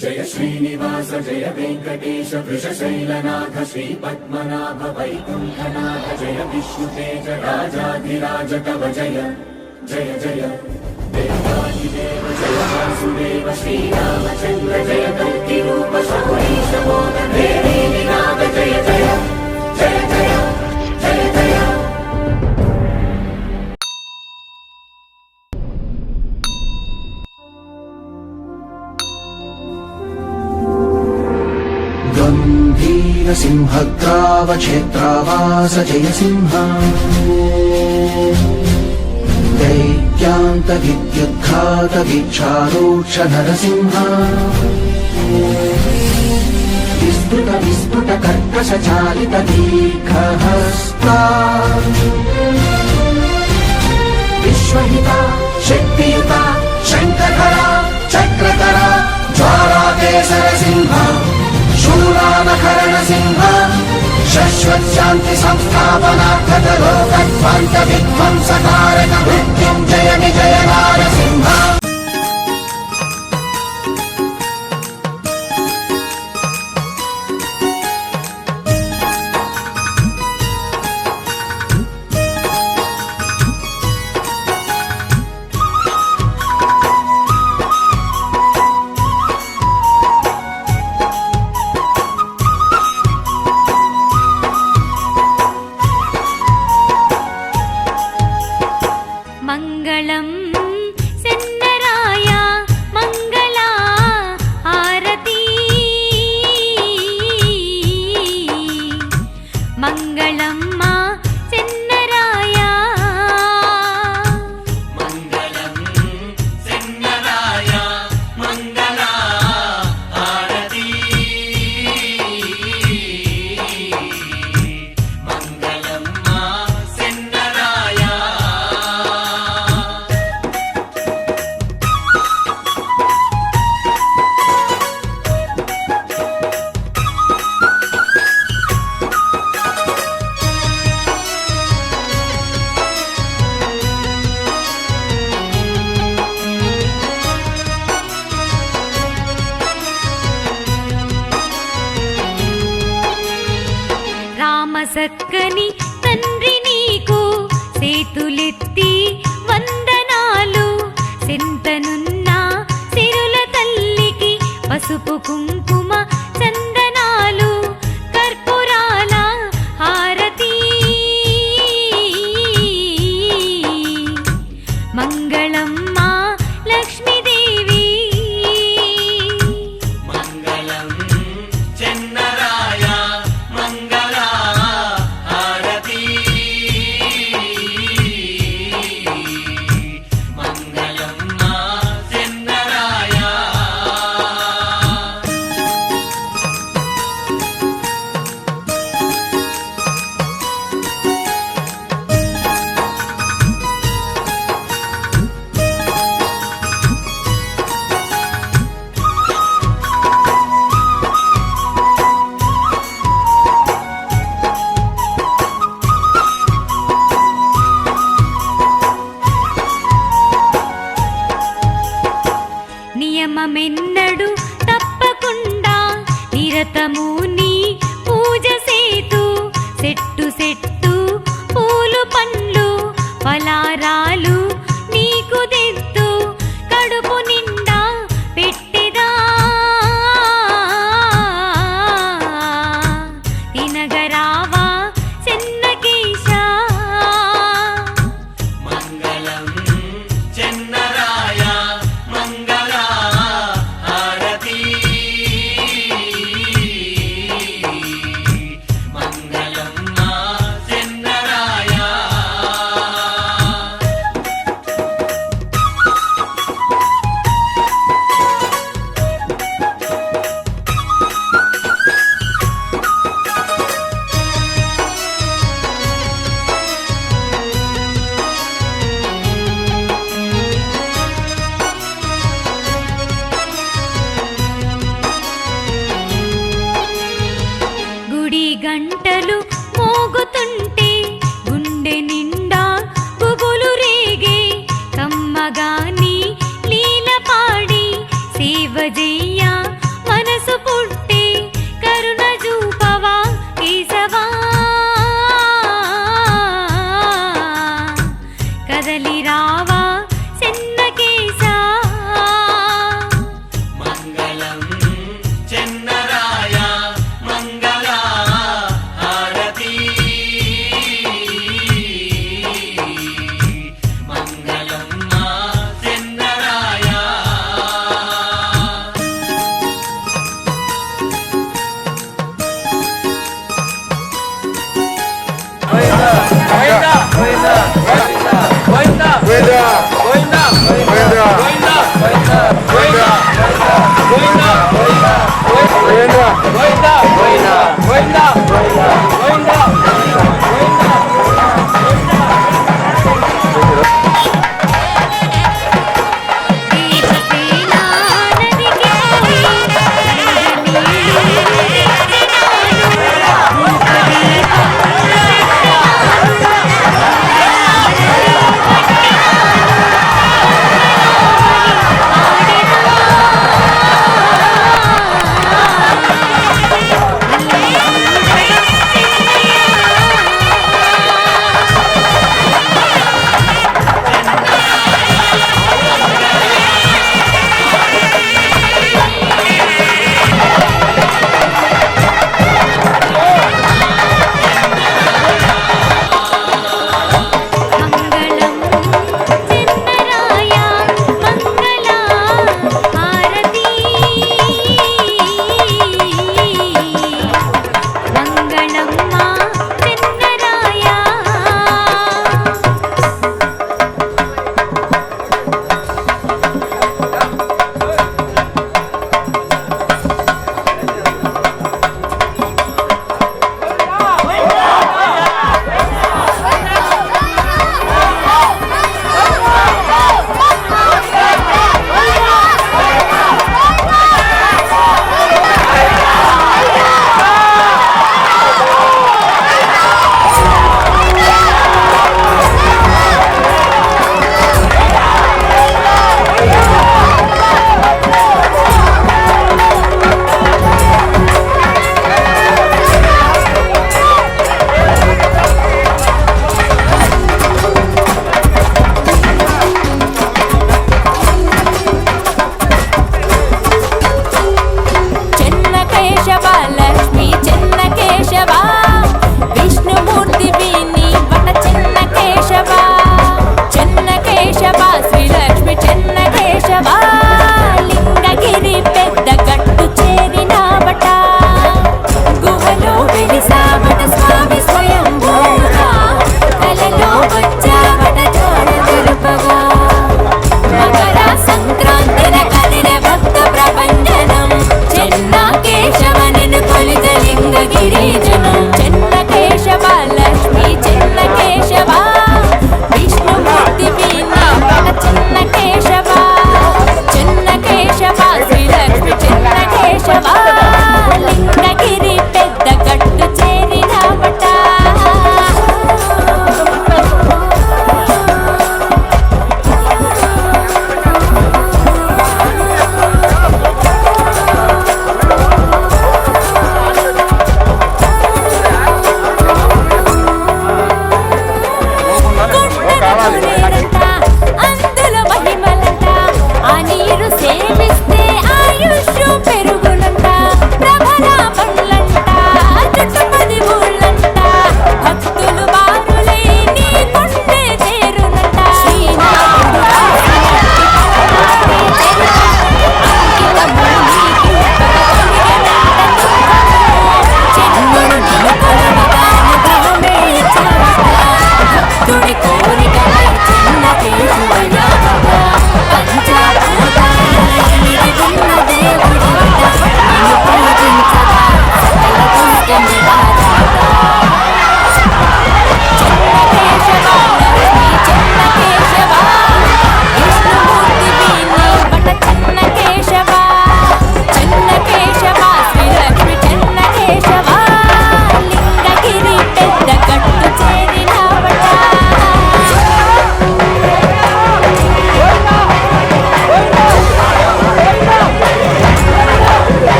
जय श्रीनिवास जय वेंकटेश वृषशैलनाथ श्रीपद्मनाभ वैकुंठनाथ जय विष्णुतेज राजाधिराज तव जय जय जय देवादिदेव जय वासुदेव श्रीरामचंद्र जय कल्किरूप शौरीश मोदन देवी निनाद जय जय जय जय जय जय। गंभीर सिंहग्राव क्षेत्रावास जय सिंह दैत्यान्त विद्युद्घात वीक्षारोक्ष नरसिंह विस्तृत विस्फुट कर्कश चालित दीर्घहस्ता विश्वहिता शक्तियुता शङ्खधरा चक्रधरा ज्वालाकेसर सिंह शूलानकरण सिंह शाश्वत शांति संस्थापनार्थ लोकध्वंस विध्वंसकारक मृत्युंजय विजय नारसिंह। మంగళం సెన్నరాయ మంగళ హారతి మంగళం మా సెన్నరాయ మంగళం సెన్నరాయ మంగళ హారతి మంగళం మా సెన్నరాయ। రామ సక్కని తండ్రి నీకు సేతులెత్తి వందనాలు సింతనున్న సిరుల తల్లికి పసుపు కుంకుమ చందనాలు కర్పూరాల హారతి మంగళం మా లక్ష్మీదేవి మంగళం చెన్నరాయ మంగళ హారతి మంగళం మా చెన్నరాయ। నియమమెన్నడు తప్పకుండా నిరతము నీ పూజ సేతు సెట్టు సెట్టు పూలు పండ్లు ఫలారాలు నీకు దిద్దు కడుపు నిండా పెట్టెదా తినగరావా చెన్నకేశ మంగళం చెన్నరాయ మంగళ హారతి మనసు పుట్టి కరుణ చూపవా కేశవా కదలి రావా చెన్నకేశా మంగళం చెన్నరాయ మంగళ హారతి మంగళం మా చెన్నరాయ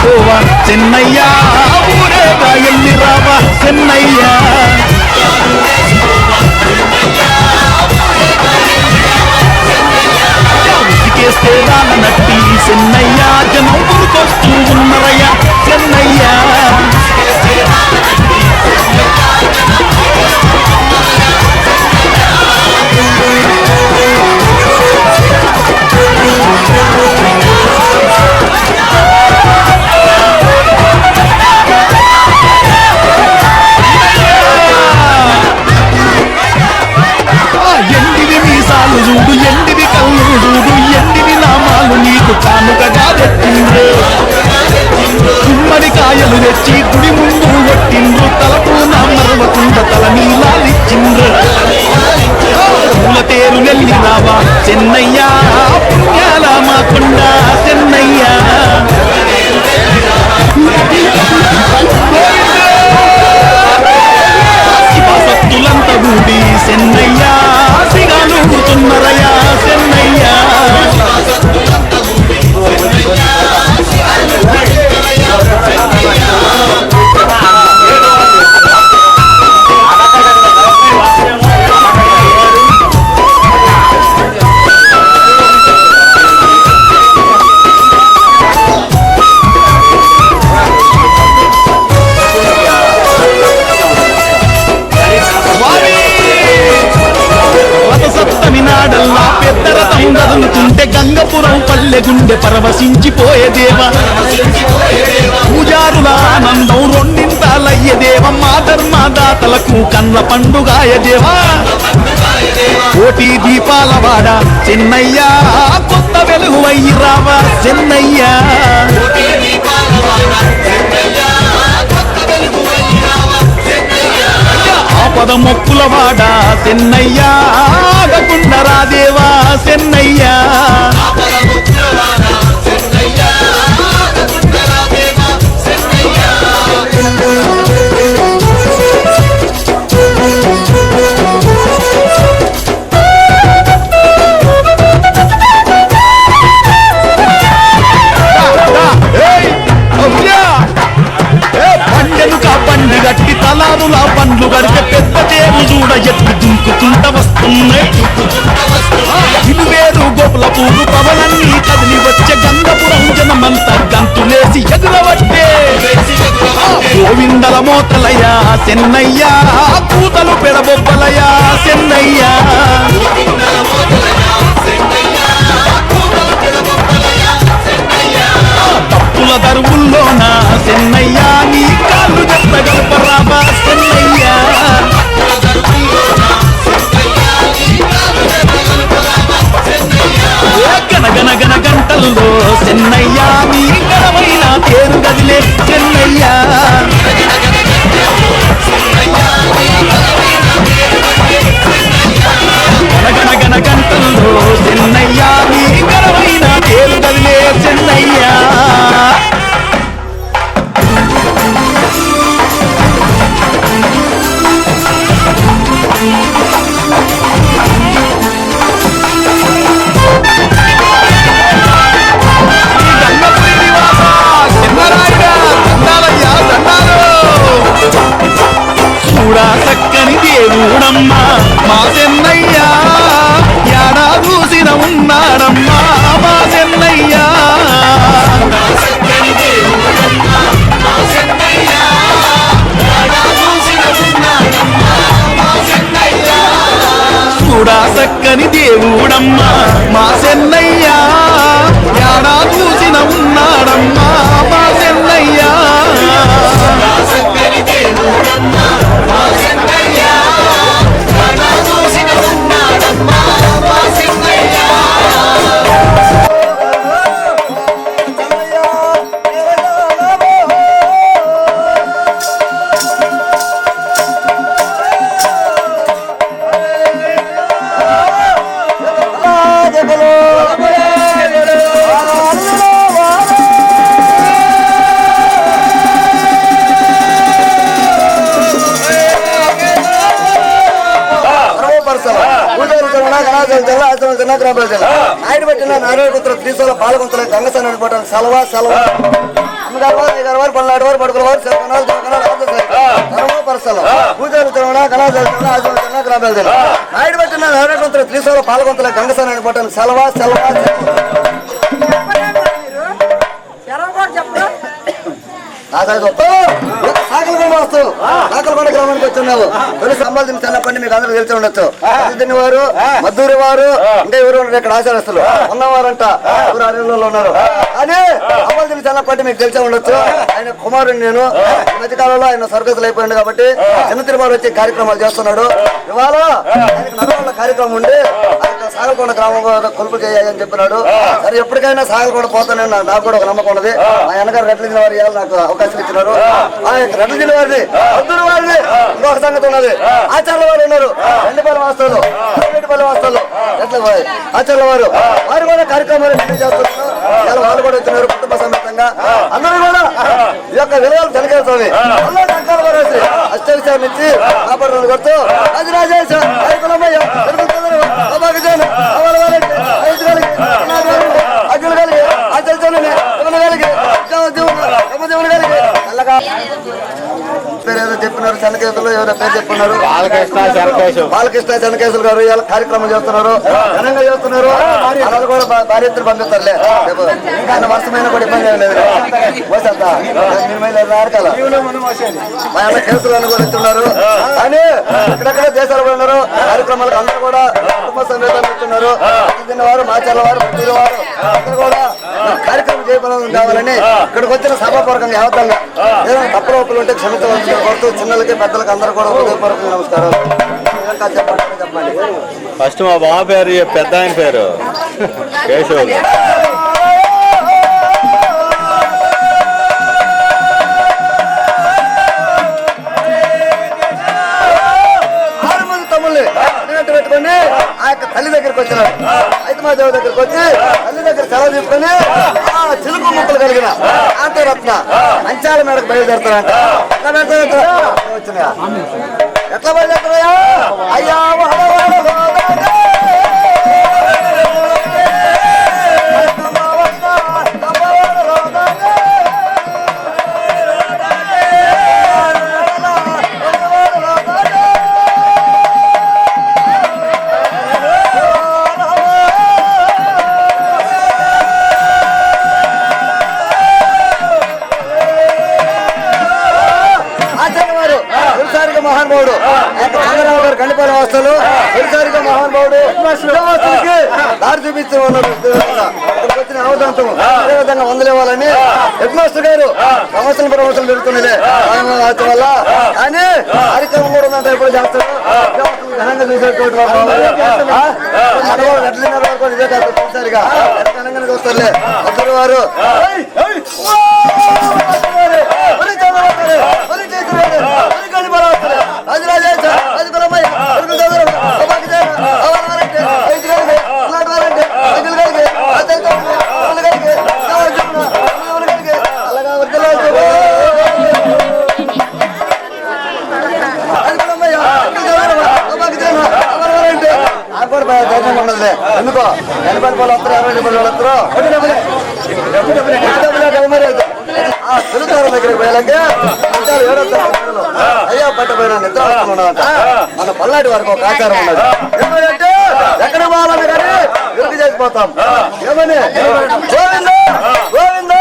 చేసుకోవా చెన్నయ్య, ఊరేగా ఎల్లి రావా చెన్నయ్య. ఉతికేస్తే రానట్టి చెన్నయ్య, జనం ఊరుకొస్తూ ఉన్నరయ్య చెన్నయ్య. ఎండివి మీసాలు చూడు, ఎండివి కళ్ళు చూడు, ఎండివి నామాలు నీకు కానుకగా పెట్టిండ్రు. గుమ్మడికాయలు తెచ్చి గుడి ముందు కొట్టిండ్రు, తలపు నా మరవకుండా తల నీలాలిచ్చిండ్రు. పూల తేరు నెల్లి రావా చెన్నయ్య, పుణ్యాల మా కొండ చెన్నయ్య. శివసత్తులంత గూడి చెన్నయ్య, సిగాలుతున్నరయ్యా చెన్నయ్య. రథసప్తమి నాడల్లా పెద్ద రథం కదులుతుంటే గంగపురం పల్లె గుండె పరవశించిపోయే దేవ. పూజారుల ఆనందం రెండింతాలయ్యే దేవ, మా ధర్మదాతలకు కన్న పండుగాయ దేవా. కోటి దీపాల వాడ చెన్నయ్య, కొత్త వెలుగు అయ్యి రావా చెన్నయ్య. ఆపద మొక్కుల వాడ చెన్నయ్య, ఆగకుండా రాదేవా చెన్నయ్య. పండెను కా పండి గట్టి తలారులా పండ్లు గడితే పెద్ద తేరు చూడ ఎత్తి దుంకుతుంట వస్తున్నాయి. ఇలువేరు గోపుల పూలు పవలన్నీ కదిలి వచ్చే, గంగపురం జనమంతా గంతులేసి ఎదురవట్టే. గోవిందల మోతలయ్యా చెన్నయ్య, కూతలు పెడబొబ్బలయ్యా చెన్నయ్య. తప్పుల దరువుల్లోన చెన్నయ్య, నీ కాళ్ళు చెత్తగల్పరాబా చెన్నయ్య. గనగన గన గంటల్లో చెన్నయ్య, నీ గడవైన తేరు గదిలే చెన్నయ్య. గనగన గన గంటల్లో చెన్నయ్య, నీ గడవైన తేరు గదిలే చెన్నయ్య. చూడా చక్కని దేవుడమ్మా మా చెన్నయ్య, యాడా చూసిన ఉన్నాడమ్మా మా చెన్నయ్య. చూడా చక్కని దేవుడమ్మా మా చెన్నయ్య, యాడా చూసిన ఉన్నాడమ్మా మా చెన్నయ్య. నాయుడు పెట్టిన నారాయణ పుత్ర శ్రీశైల పాల్గొంతలే గంగస నడిపోవడానికి సెలవా వారు పల్నాడు వారు పడుకుల వారు శతకనాలు జనకనాలు పరస్థలం పూజలు తినడా కళాశాల తినడా ఆశీర్వచన గ్రామాలు తిన నాయుడు పెట్టిన హరికొంతలు త్రిశూల పాల్గొంతల గంగసాని పట్టాను సెలవా సాకలకొండ గ్రామానికి వచ్చున్నావు. తొలి సంబంధించిన చిన్నప్పటి మీకు అందరూ తెలిసి ఉండొచ్చు. తిని వారు మద్దూరి వారు ఇంకా ఎవరు ఉన్నారు ఇక్కడ ఆచారస్తులు ఉన్నవారంట ఎవరు అరణ్యంలో ఉన్నారు. కానీ సంబంధించిన చిన్నప్పటి మీకు తెలిసి ఉండొచ్చు. ఆయన కుమారుడు నేను ఈ మధ్యకాలంలో ఆయన సర్కసులు అయిపోయింది కాబట్టి చిన్న తిరుమల వచ్చి కార్యక్రమాలు చేస్తున్నాడు. ఇవాళ ఆయనకు నడవల కార్యక్రమం ఉండి సాగలకొండ గ్రామం కొలుపు చేయాలని చెప్పినాడు. సరే ఎప్పటికైనా సాగలకొండ పోతానని నాకు కూడా ఒక నమ్మకం ఉన్నది. మా అన్నగారు రెడ్ల జిల్లా వారు ఇవాళ నాకు అవకాశం ఇచ్చినారు. రెడ్ల జిల్లా వారిని అద్దూరు వారిని ఇంకొక సంగతి ఉన్నది. ఆచార్య వారు ఉన్నారు రెండుపల్లి వాస్తవులు ఆచార్య వారు వారు కూడా కార్యక్రమాలు చేస్తున్నారు. వాళ్ళు కూడా వచ్చినారు కుటుంబ సమేతంగా. అందరూ కూడా ఈ యొక్క విలువలు తెలియజేస్తుంది. అష్టవిషయాన్ని ఇచ్చి కాపాడు కొడుతూ రాజరాజేశ పేరు చెప్పినారు. చెన్నకేశులు ఎవరో పేరు చెప్పినారు. బాలకృష్ణ చెన్నకేశులు గారు ఇలా కార్యక్రమం చేస్తున్నారు. ఘనంగా చేస్తున్నారు. అలాగే కూడా భార్య ఎత్తులు పంపిస్తారులే. ఆయన వర్షమైన కూడా ఇబ్బంది ఏం లేదు. మా అన్న కేసులు అని కూడా ఇస్తున్నారు. కానీ ఇక్కడెక్కడ దేశాలు కూడా ఉన్నారు. కార్యక్రమాలకు అందరూ కూడా కుటుంబ సమేతంగా ఇస్తున్నారు. వారు మాచర్ల వారు పట్టూరు వారు అందరూ కూడా కార్యక్రమం చేయబోతుంది కావాలని ఇక్కడికి వచ్చిన సభాపూర్వకంగా యావత్తంగా ఏదైనా తప్పులు ఒప్పులు ఉంటే క్షమించవలసి కోరుతూ చిన్నలకి పెద్దలకి అందరూ కూడా హృదయపూర్వకంగా నమస్కారం. చెప్పండి. ఫస్ట్ మా బావ పేరు పెద్ద ఆయన పేరు కేశవులు. పెట్టుకొని ఆ యొక్క తల్లి దగ్గరికి వచ్చినాడు. ఐతమాదేవి దగ్గరికి వచ్చి తల్లి దగ్గర సెలవు తీసుకొని ఆ చిలుకు ముక్కలు కలిగిన ఆంతరత్న మంచాల మేడకు బయలుదేరుతారంట. ఎట్లా బయలుదేరుతాయా? అయ్యా మహానుభావుడు చంద్రరావు గారు గండిపల్లి వాస్తవులు తొలిసారిగా మహానుభావుడు దారి చూపిస్తూ ఉన్నారు. ఇక్కడికి వచ్చిన అవదంతము అదేవిధంగా వందలేవాలని హెడ్ మాస్టర్ గారు ప్రమోషన్ జరుగుతున్నదే వల్ల. కానీ కార్యక్రమం కూడా ఉందంటే ఎప్పుడు చేస్తారు. ఘనంగా చూసేటువంటి రెడ్లిన్నర వరకు ఇదే కాదు. తొలిసారిగా ఘనంగానే చూస్తారులే అందరూ వారు. ఎందుకో 80 రూపాయలు వస్తారు, 20 రూపాయలు వస్తారు. తెలుగుతారు దగ్గరికి పోయాలంటే అయ్యా పట్టపోయినా నిద్ర వస్తున్నాడంట. మన పల్నాటి వారికి ఒక ఆచారం ఉన్నది. ఏమంటే ఎక్కడ పోవాలని కానీ విరుగు చేసిపోతాం. ఏమని గోవింద గోవింద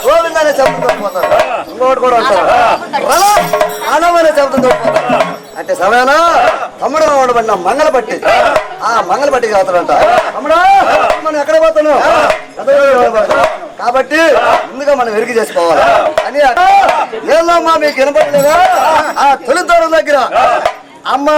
గోవింద అనే శబ్దం తోడిపోతారు. ఇంకోటి కూడా అంటారు రణం అనే శబ్దం తోడిపోతారు. అంటే సమయాన తమ్ముడు ఉండబడిన మంగళపట్టి ఆ మంగళపట్టికి అవుతాడంట. తమ్ముడు మనం ఎక్కడ పోతాను కాబట్టి ముందుగా మనం వెరిగి చేసుకోవాలి అని. ఏదమ్మా మీకు వినపడలేదా? ఆ తొలితోరం దగ్గర అమ్మ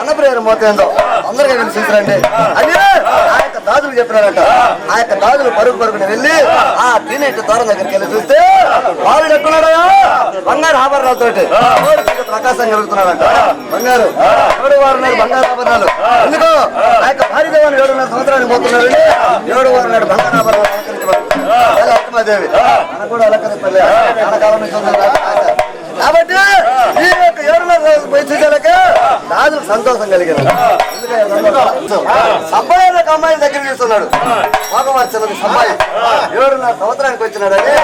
అన్నప్రియర్ మోతేందో అందరికీ వెళ్ళి చూసిరండి అని ఆ యొక్క దాదులు చెప్పినారంట. ఆ యొక్క దాదులు పరుగుని వెళ్ళి ఆ తినేటి దూరం దగ్గరికి వెళ్ళి చూస్తే బాలుడు ఎట్టున్నాడా? బంగారు ఆభరణాలతో ప్రకాశం కలుగుతున్నాడంట. బంగారు 7 వారు నాడు బంగారు ఆభరణాలు. ఎందుకో ఆ యొక్క భార్యదేవాన్ని 7.5 సంవత్సరానికి పోతున్నాడు. 7 వారు నాడు బంగారు ఆభరణాలు అలంకరించబడుతుంది. లక్ష్మాదేవి మనకు కూడా అలంకరిస్తలే చాలా కాలం నుంచి కాబట్టి ఈ యొక్క 7.5 వయసులకే రాజులకు సంతోషం కలిగింది. అబ్బాయి ఒక అమ్మాయి దగ్గర తీస్తున్నాడు. భోగవర్చనది అమ్మాయి 7.5 సంవత్సరానికి వచ్చినాడని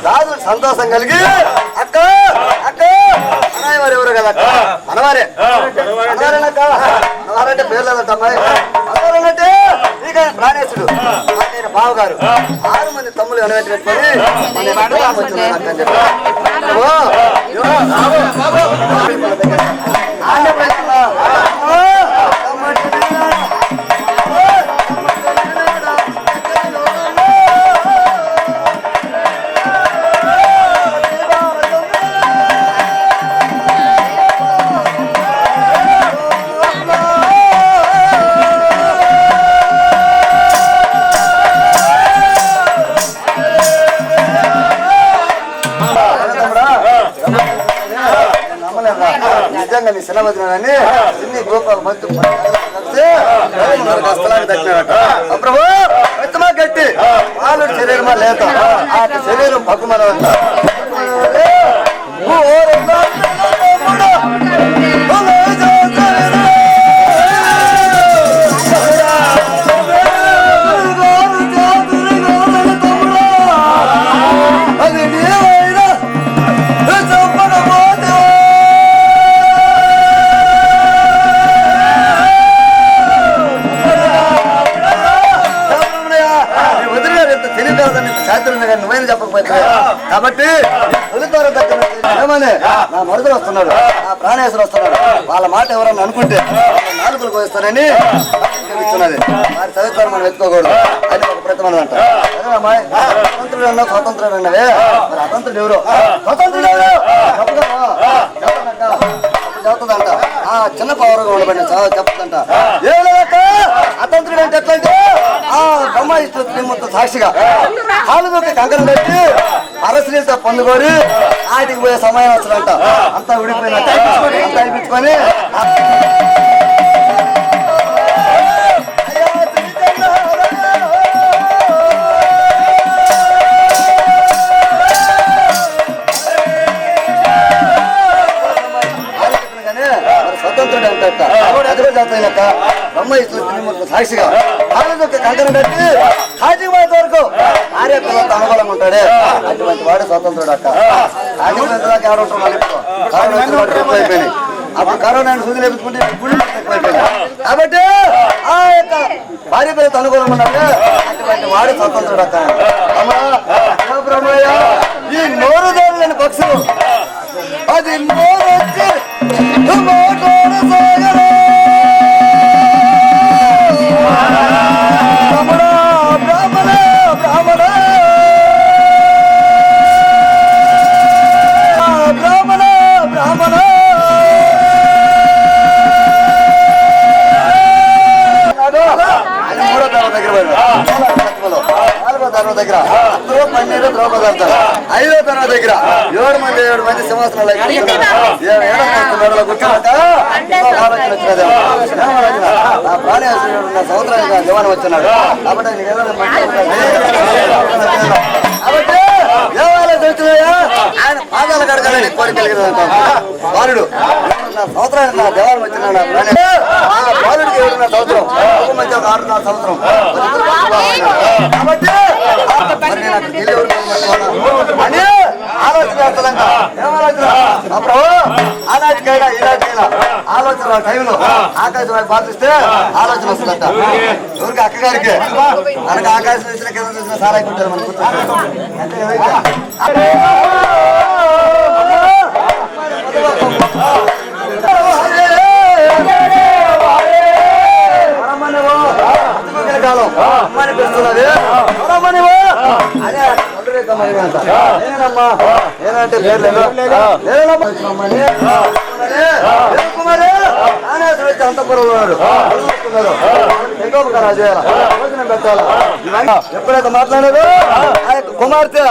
రాజులకు సంతోషం కలిగి అక్క అక్క అన్నయ్యవారు ఎవరు కదా అక్క మనవారే మనవారంటే పేరు లేదంట అమ్మాయి. మనవారంటే నీకైనా ప్రాణేశుడు ఆయన బావగారు 6 మంది తమ్ముళ్ళు వెనబెట్టి పెట్టుకొని వచ్చినాడు అక్క అని చెప్పి నిజంగా నీ శిలవదినని చిన్ని గోపాల మంచి ప్రభు ఎత్తమా గట్టి పాలుడు శరీరమా లేత ఆ శరీరం పక్కుమల నువ్వేం చెప్పకపోతే కాబట్టి ఏమని నా మరుదులు వస్తున్నాడు నా ప్రాణేశ్వరు వస్తున్నాడు వాళ్ళ మాట ఎవరన్నా అనుకుంటే నాలుగులు పోయిస్తానని ఇస్తున్నది వారి చదువుతారు మనం ఎత్తుకోకూడదు అని ఒక ప్రతిమనం అంట. స్వతంత్రుడు అన్నావు స్వతంత్రుడు అన్నవే మరి అతంత్రుడు ఎవరు స్వతంత్రుడు ఎవరు చెప్తుందంట. ఆ చిన్న పౌరుగా ఉండబడి చెప్తుందంట. ఏం లేదక్క అతంత్రుడు అంటే ఎట్లంటే ఆ బ్రహ్మయిస్తు మొత్తం సాక్షిగా కాలుదొక్కి కంకరం పెట్టి అరస్త్రీలతో పొందుకొని ఆటికి పోయే సమయం వచ్చాడంట. అంతా విడిపోయినట్టు అంతా అయిపించుకొని స్వతంత్రుడు అంట అదిగోక బ్రహ్మయిస్తు సాక్షిగా కాలుదొక్కి కంకరం పెట్టి కాటికి పోయేంత వరకు ఆర్య పిల్లలతో అనుకూలంగా ఉంటాడే అటువంటి వాడు స్వతంత్రుడు అక్క. కాటికి పోయేంతదాకా ఎవరుంటారు మళ్ళీ ఎక్కువైపోయినాయి. అప్పుడు కరోనా సూది లేపుకుంటే గుళ్ళు ఎక్కువైపోయినాయి. కాబట్టి ఆ యొక్క భార్య పిల్లలతో అనుకూలంగా ఉన్నట్టు అటువంటి వాడు స్వతంత్రుడు అక్క. బ్రహ్మయ్య ఈ నోరు లేని పక్షులు అది నోరు వచ్చి దగ్గర 5వ తరగతి దగ్గర 7 మంది సింహాసనాలు కూర్చున్నాక ఆలోచన వచ్చినది. నా ప్రాణేశ్వరుడు సంవత్సరానికి జవాన్ వచ్చినాడు కాబట్టి దేవాలయం వచ్చినాయా ఆయన పాదాలు కడగాలని కోరిక కలిగిన బాలుడు సంవత్సరానికి నా దేవాలయం వచ్చినాడు. బాలుడికి 7.5 సంవత్సరం మంచి 6.5 సంవత్సరం కాబట్టి అని ఆలోచన చేస్తుందంట. ఏమాలోచన ప్రభు ఆనాటికైనా ఈనాటికైనా ఆలోచన టైంలో ఆకాశం పాటిస్తే ఆలోచన వస్తుందంట. ఎవరికి అక్కగారికి మనకు ఆకాశం చూసిన కింద చూసిన సారా కుంటారు మనకు కాలం అమ్మని పెడుతున్నది నేనమ్మా నేనంటే పేరు లేదు అంతపురంలో భోజనం పెట్టాలి. ఎప్పుడైతే మాట్లాడారు ఆ యొక్క కుమార్తె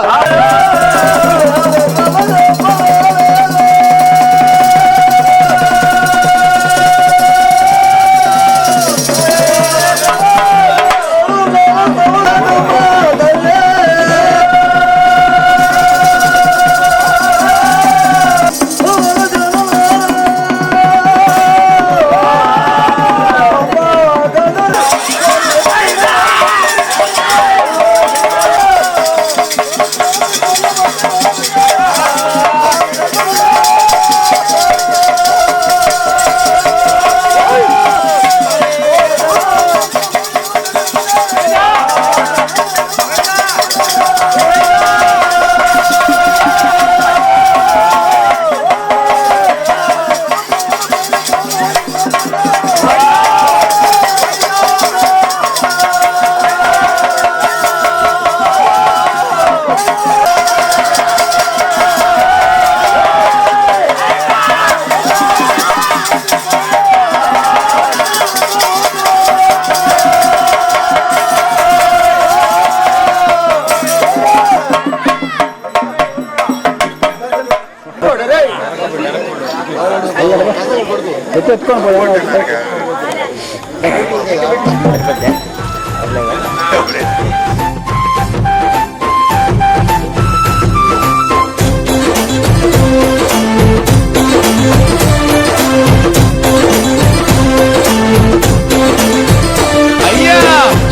అయ్యా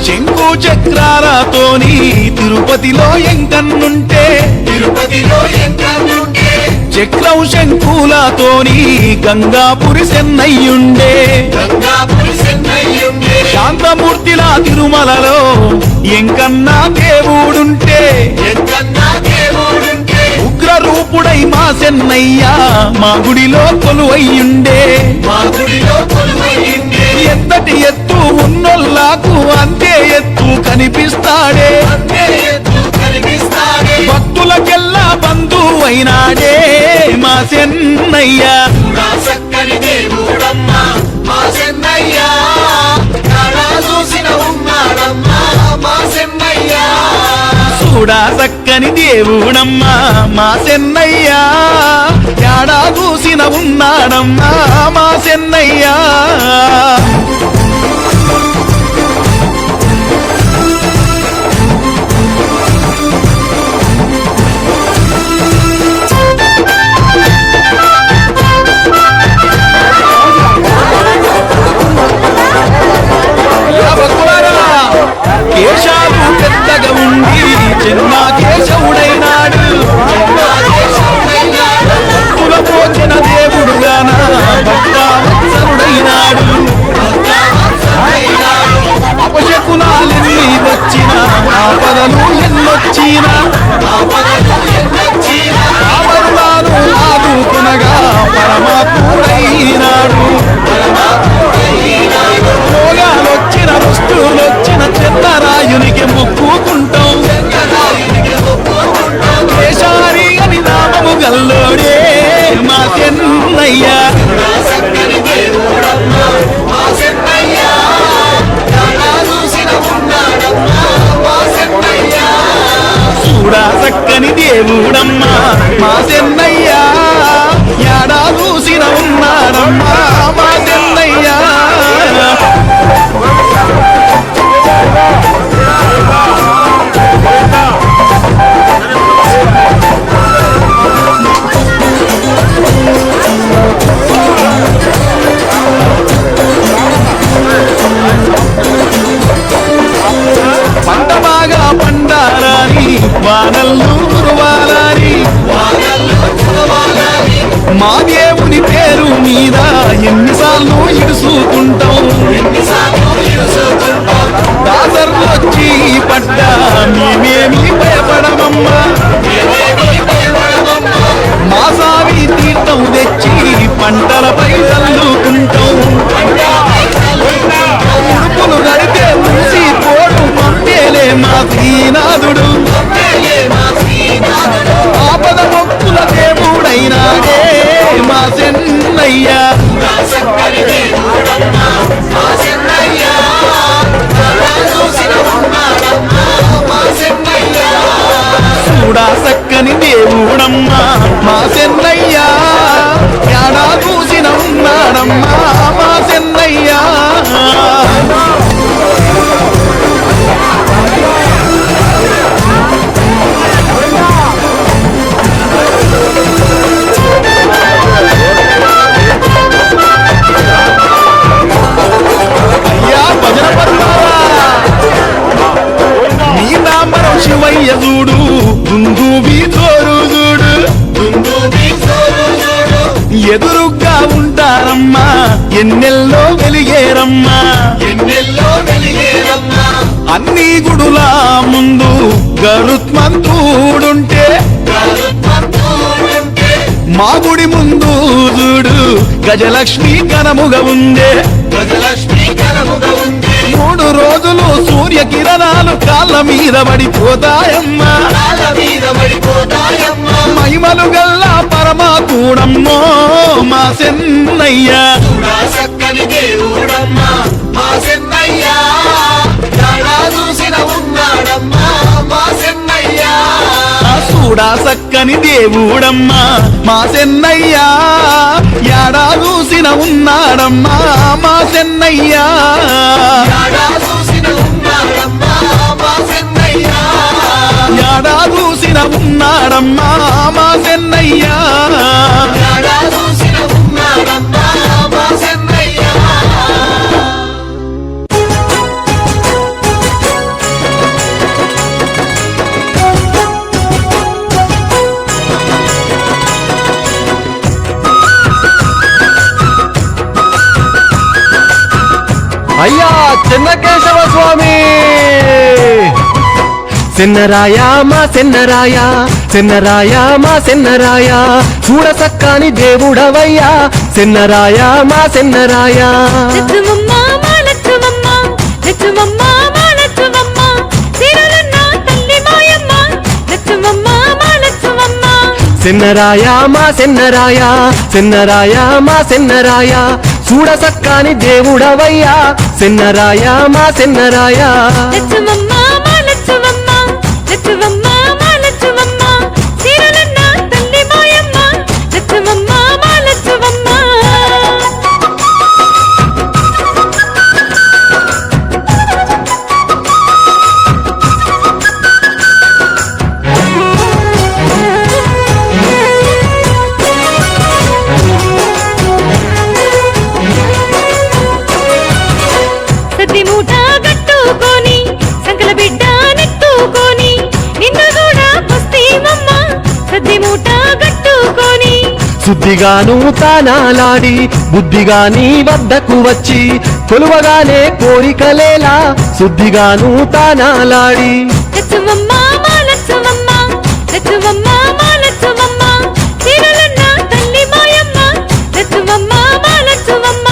శంకు చక్రాలతోని తిరుపతిలో ఎంకన్నుంటే చక్రం శంకులతోని గంగాపురి సెన్నయ్యుండే శాంతమూర్తిలా తిరుమలలో ఎంకన్నా దేవుడుంటే ఉగ్ర రూపుడై మా సెన్నయ్య మా గుడిలో కొలువయ్యుండే ఎంతటి ఎత్తు ఉన్నోళ్ళకు అంతే ఎత్తు కనిపిస్తాడే భక్తులకెల్లా బంధువైనాడే మా సెన్నయ్య చూడా చక్కని దేవుడమ్మా మా సెన్నయ్య యాడా చూసిన ఉన్నాడమ్మా మా సెన్నయ్య కేశాలు పెద్దగా ఉండి చిన్న కేశవుడైనాడు కులపోచిన దేవుడుగాన భక్తవత్సలుడైనాడు అపశకునాలెన్ని వచ్చిన ఆపదలు ఎన్నొచ్చిన ఆవరులాను ఆదుకునగా పరమాత్ముడైనాడు రోగాలొచ్చిన వస్తువులొచ్చిన చెత్తరాయునికి మొక్కుకుంటాం కేశారి అని నామము గల్లోడే మా చెన్నయ్య చూడా చక్కని దేవుడమ్మా మా చెన్నయ్య యాడా చూసిన ఉన్నాడమ్మా మా చెన్నయ్య పంట బాగా పండాలని వానల్లు కురవాలని మా దేవుని పేరు మీద ఎన్నిసార్లు ఇడుసుకుంటాం దాసర్లు వచ్చి పడ్డా మేమేమి భయపడమమ్మా మా సావి తీర్థం తెచ్చి పంటలపై చల్లుకుంటాం ఉడుపులు గడితే ముసి పోడు పంపేలే మా శ్రీనాథుడు ఆపద మొక్కుల దేవుడైనాడే మా చెన్నయ్య చూడా చక్కని దేవుడమ్మా మా చెన్నయ్య యాడా చూసిన ఉన్నాడమ్మా మా చెన్నయ్య అయ్యా భజన పరులారా నీ నామరం శివయ్య చూడు దుందుబి తోరు చూడు ఎదురుగా ఉంటారమ్మా ఎన్నెల్లో వెలిగేరమ్మా అన్ని గుడుల ముందు గరుత్మంతుడుంటే మా గుడి ముందు చూడు గజలక్ష్మి ఘనముగా ఉందే 3 రోజులు సూర్య కిరణాలు కాళ్ళ మీద పడిపోతాయమ్మా మహిమలు గల్లా పరమాత్ముడమ్మో మా చెన్నయ్య చూడా సక్కని దేవుడమ్మా మా చెన్నయ్యా యాడా చూసిన ఉన్నాడమ్మా మా చెన్నయ్యా యాడా చూసిన ఉన్నాడమ్మా మా చెన్నయ్యా అయ్యా చెన్నకేశవ స్వామి చెన్నరాయ మా చెన్నరాయ చెన్నరాయ మా చెన్నరాయ చూడ సక్కాని దేవుడవయ్యా చెన్నరాయ మా చెన్నరాయ లచ్చుమమ్మ మా లచ్చుమమ్మ లచ్చుమమ్మ మా లచ్చుమమ్మ తిరులన్న తల్లి మాయమ్మ లచ్చుమమ్మ మా లచ్చుమమ్మ చెన్నరాయ మా చెన్నరాయ చెన్నరాయ మా చెన్నరాయ చూడ సక్కాని దేవుడవయ్యా చెన్నరాయ మా చెన్నరాయ లచ్చుమమ్మ మా లచ్చుమమ్మ లచ్చుమమ్మ మా లచ్చుమమ్మ తిరులన్న తల్లి మాయమ్మ లచ్చుమమ్మ మా లచ్చుమమ్మ సద్ది మూట కట్టుకొని సంకల బిడ్డ నెత్తుకొని నిన్ను కూడా వస్తీమమ్మ సద్ది మూట కట్టుకొని శుద్ధిగాను తానాలాడి బుద్ధిగా నీ వద్దకు వచ్చి కొలువగానే కోరికలేలా శుద్ధిగాను తానాలాడి లచ్చుమమ్మ మా లచ్చుమమ్మ లచ్చుమమ్మ మా లచ్చుమమ్మ తిరులన్న తల్లి మాయమ్మ లచ్చుమమ్మ మా లచ్చుమమ్మ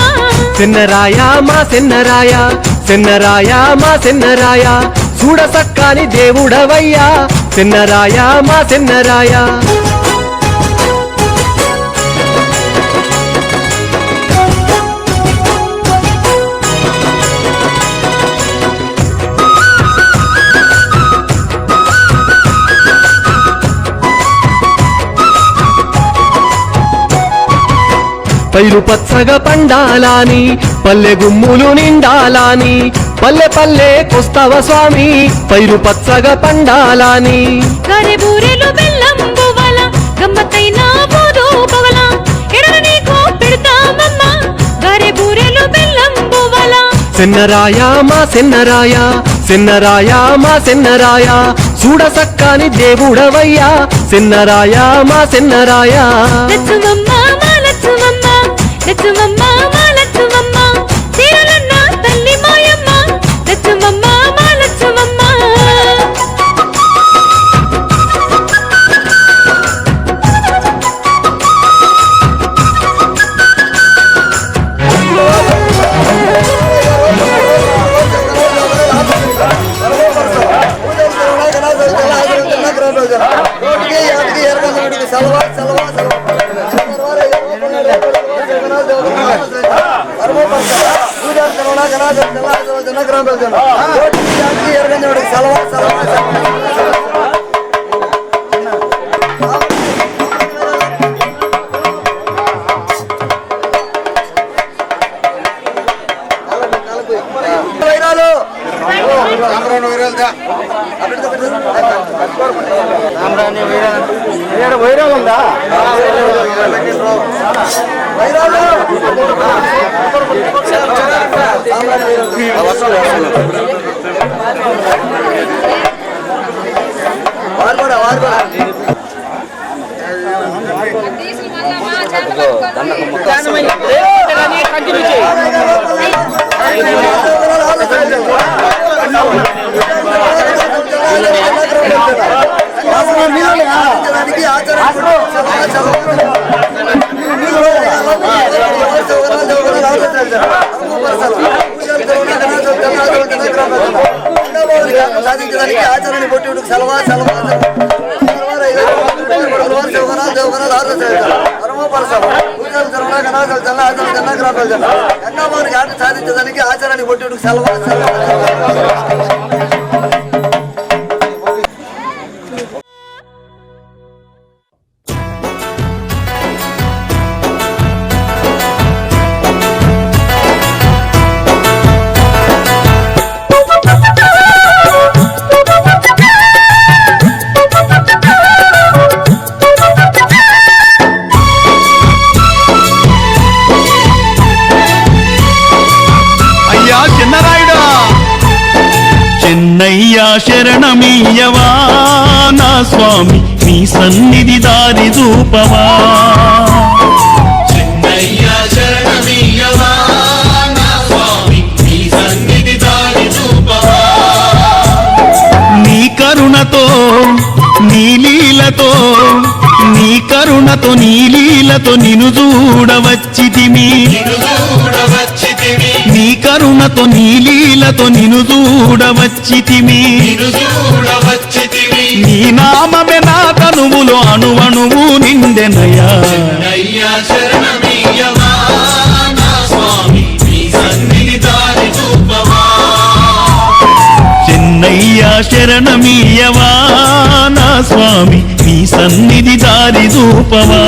చెన్నరాయ మా చెన్నరాయ చెన్నరాయ మా చెన్నరాయ చూడ సక్కాని దేవుడవయ్యా చెన్నరాయ మా చెన్నరాయ పైరు పచ్చగా పండాలాని పల్లె గుమ్ములు నిండాలాని పల్లె పల్లె కొస్తవ స్వామి పైరు పచ్చగా పండాలాని గరె బూరెలు బెల్లం బువ్వల గమ్మత్తైన బూదు పవల ఎడల నీకు పెడతామమ్మ గరె బూరెలు బెల్లం బువ్వల చెన్నరాయ మా చెన్నరాయ చెన్నరాయ మా చెన్నరాయ చూడ సక్కాని దేవుడవయ్యా చెన్నరాయ మా చెన్నరాయ లచ్చుమమ్మ మా లచ్చుమమ్మ లచ్చుమమ్మ మా లచ్చుమమ్మ తిరులన్న తల్లి మాయమ్మ లచ్చుమమ్మ మా లచ్చుమమ్మ సాధించడానికి ఆచరణ కొట్టి సెలవా సెలవా సాధించడానికి ఆచరణ కొట్టి సెలవా సెలవా శరణమీయవా నా స్వామి నీ సన్నిధి దారి చూపవా చిన్నయ్య శరణమయ్యవా నా స్వామి నీ సన్నిధి దారి చూపవా నీ కరుణతో నీ లీలతో నీ కరుణతో నీ లీలతో నిన్ను చూడవచ్చితిమి చూడవచ్చితివి నీ కరుణతో నీ లీలతో నిన్ను చూడవచ్చితిమి చూడవచ్చితివి నీ నామమే నా తనువులో అణువణువు నిండెనయా చిన్నయ్య శరణమయ్యవా నా స్వామి నీ సన్నిధి దారి చూపవా చెన్నయ్య శరణమీయవా నా స్వామి నీ సన్నిధి దారి చూపవా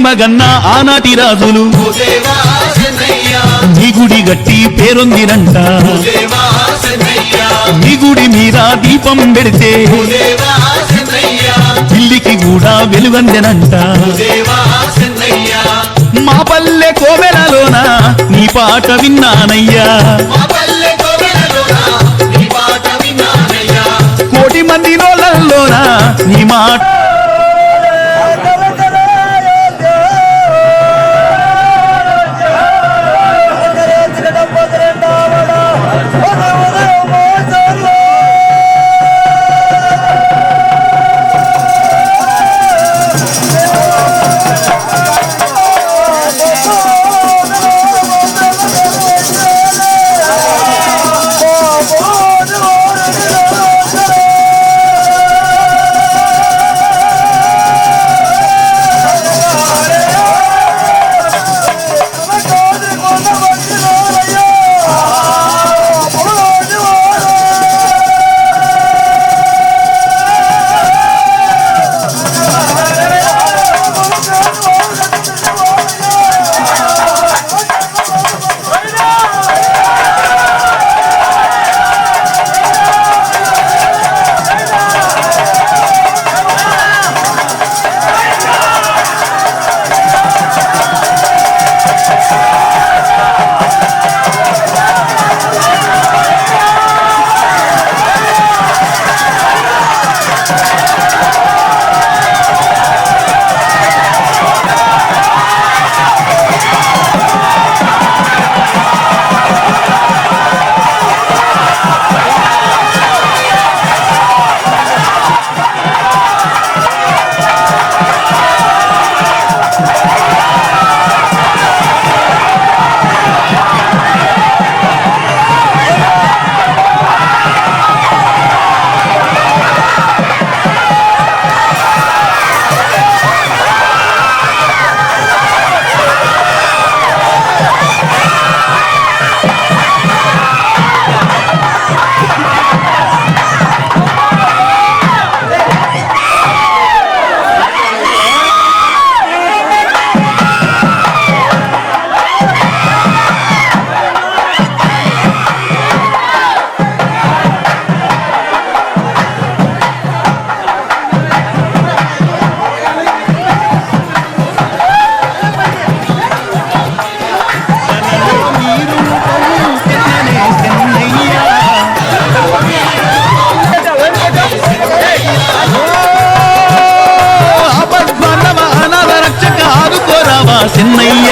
మగన్న ఆనాటి రాజులు ఓ దేవా శరణయ్య నీ గుడి గట్టి పేరొందినంట ఓ దేవా శరణయ్య నీ గుడి మీద దీపం పెడితే ఓ దేవా శరణయ్య ఇల్లికి కూడా వెలుగందెనంట ఓ దేవా శరణయ్య మా పల్లె కోవెలలోన నీ పాట విన్నానయ్యా మా పల్లె కోవెలలోన నీ పాట విన్నానయ్యా కోటి మంది నోళ్ళలోన నీ మాట సెన్నయ్య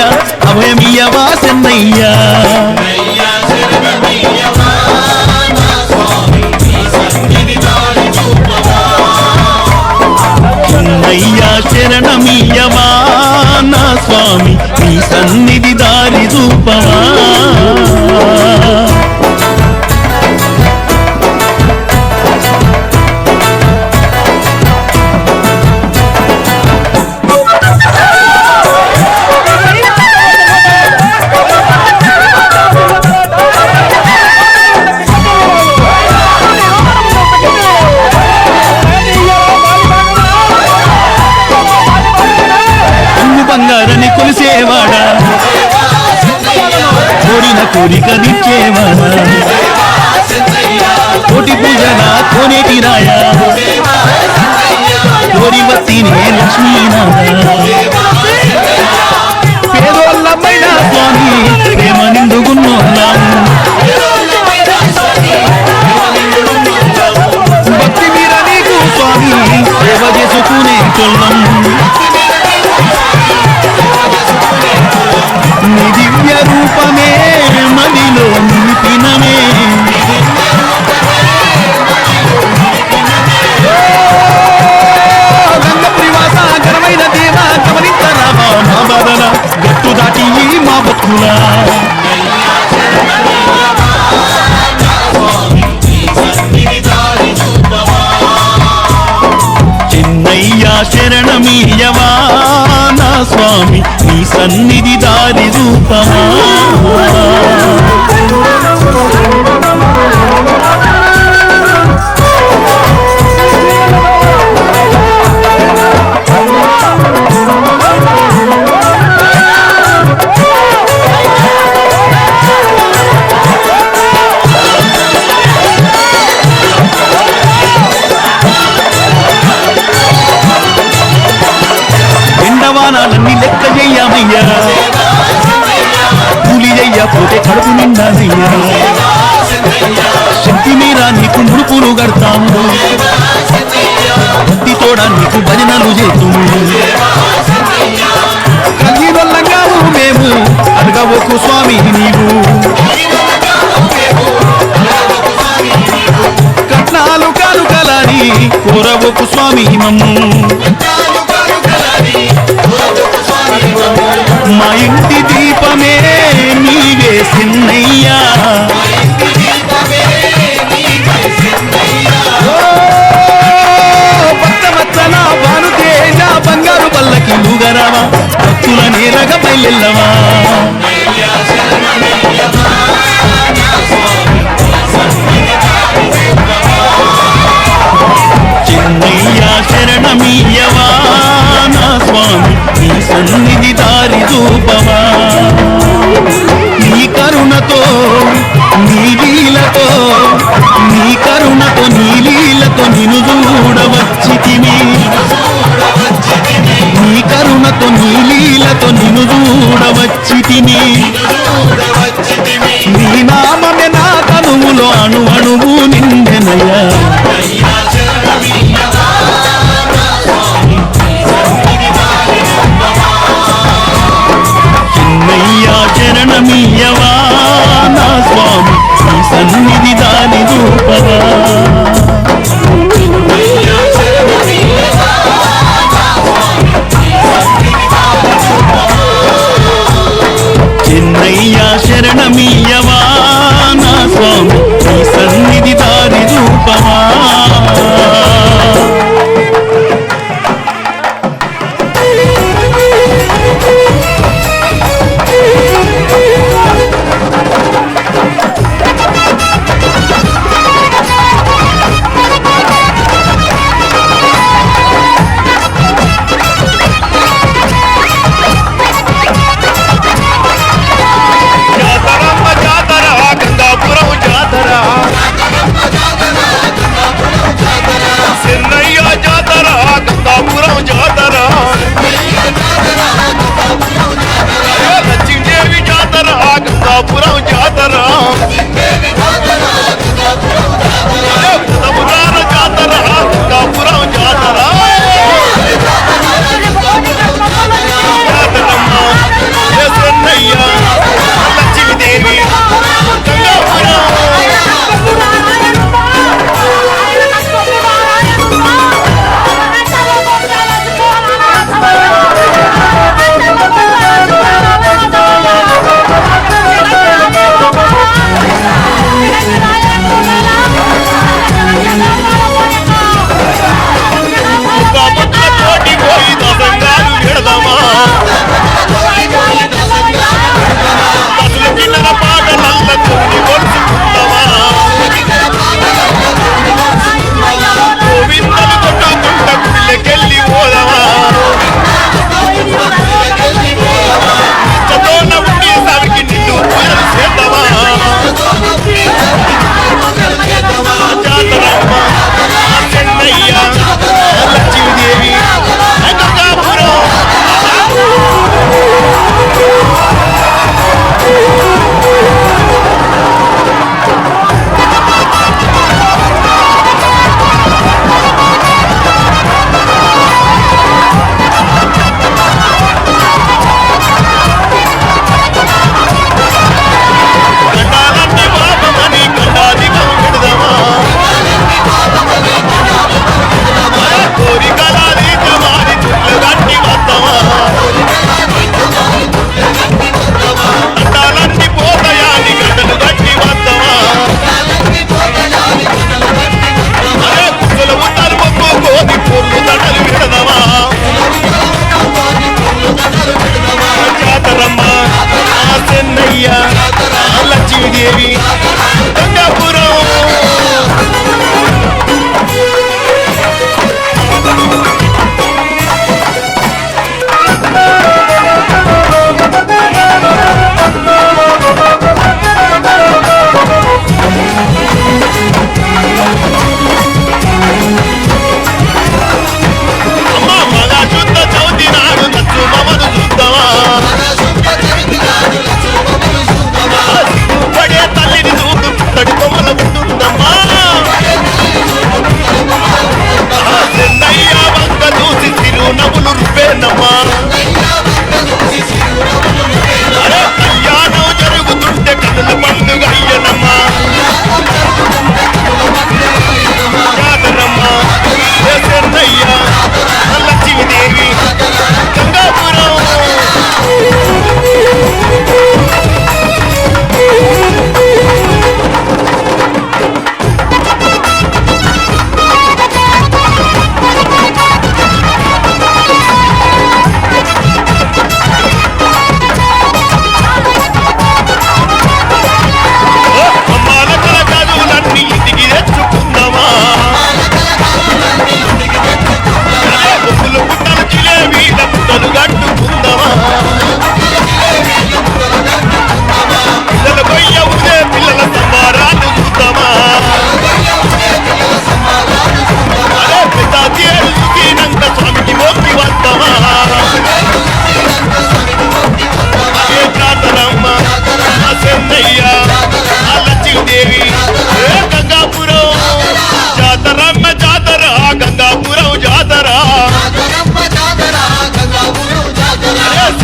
అభయమియవా సెన్నయ్య చిన్నయ్య శరణమయ్యవా నా స్వామి నీ సన్నిధి దారి చూపవా చెన్నయ్య శరణమీయవా నా స్వామి నీ సన్నిధి దారి చూపవా కోరిక దిచ్చేవా కోటి పూజల కోనేటి రాయ కోరి వత్తినే లక్ష్మీనాథ పేదోళ్ళమైన స్వామి ప్రేమ నిండుగున్నోళ్ళం భక్తి మీర నీకు స్వామి సేవ చేసుకునే తొల్లం నీ దివ్య రూపమే మదిలో నిలిపినమే గంగప్రివాస ఘనమైన దేవ గమనించరామా మా బాధన గట్టు దాటి మా బతుకులా చెన్నయ్య శరణమీయవా నా స్వామి నీ సన్నిధి దారి రూపమా ఎండవానాలన్నీ లెక్క చెయ్యమయ్యా కూలి చెయ్యపోతే కడుపు నిండాలయ్యా శక్తి మీద నీకు ముడుపులు కడతాము భక్తి తోడ నీకు భజనలు చేతుము కన్నీరొల్లంగాము మేము అడగవోకు స్వామి నీవు కట్నాలు కానుకలని కోరవోకు స్వామి మమ్ము మా ఇంటి దీపమే నీవే సిన్నయ్యా పచ్చమచ్చన భానుతేజ బంగారు పల్లకి లూగరావా భక్తుల నేరగ బయలెల్లవా చిన్నయ్య శరణమీయవా నా స్వామి నీ సన్నిధి దారి చూపవా నీ కరుణతో నీ లీలతో నీ కరుణతో నీ లీలతో నిన్ను చూడవచ్చితిని నీ కరుణతో నీ లీలతో నిన్ను చూడవచ్చితిని నీ నామమే నా తనువులో అణు అణువు నిండెనయ్యా చిన్నయ్యా చరణమీయవా నా స్వామి నీ సన్నిధి దాని రూపవా చిన్నయ్యా శరణమీయవా నా స్వామి నీ సన్నిధి దారి రూపవా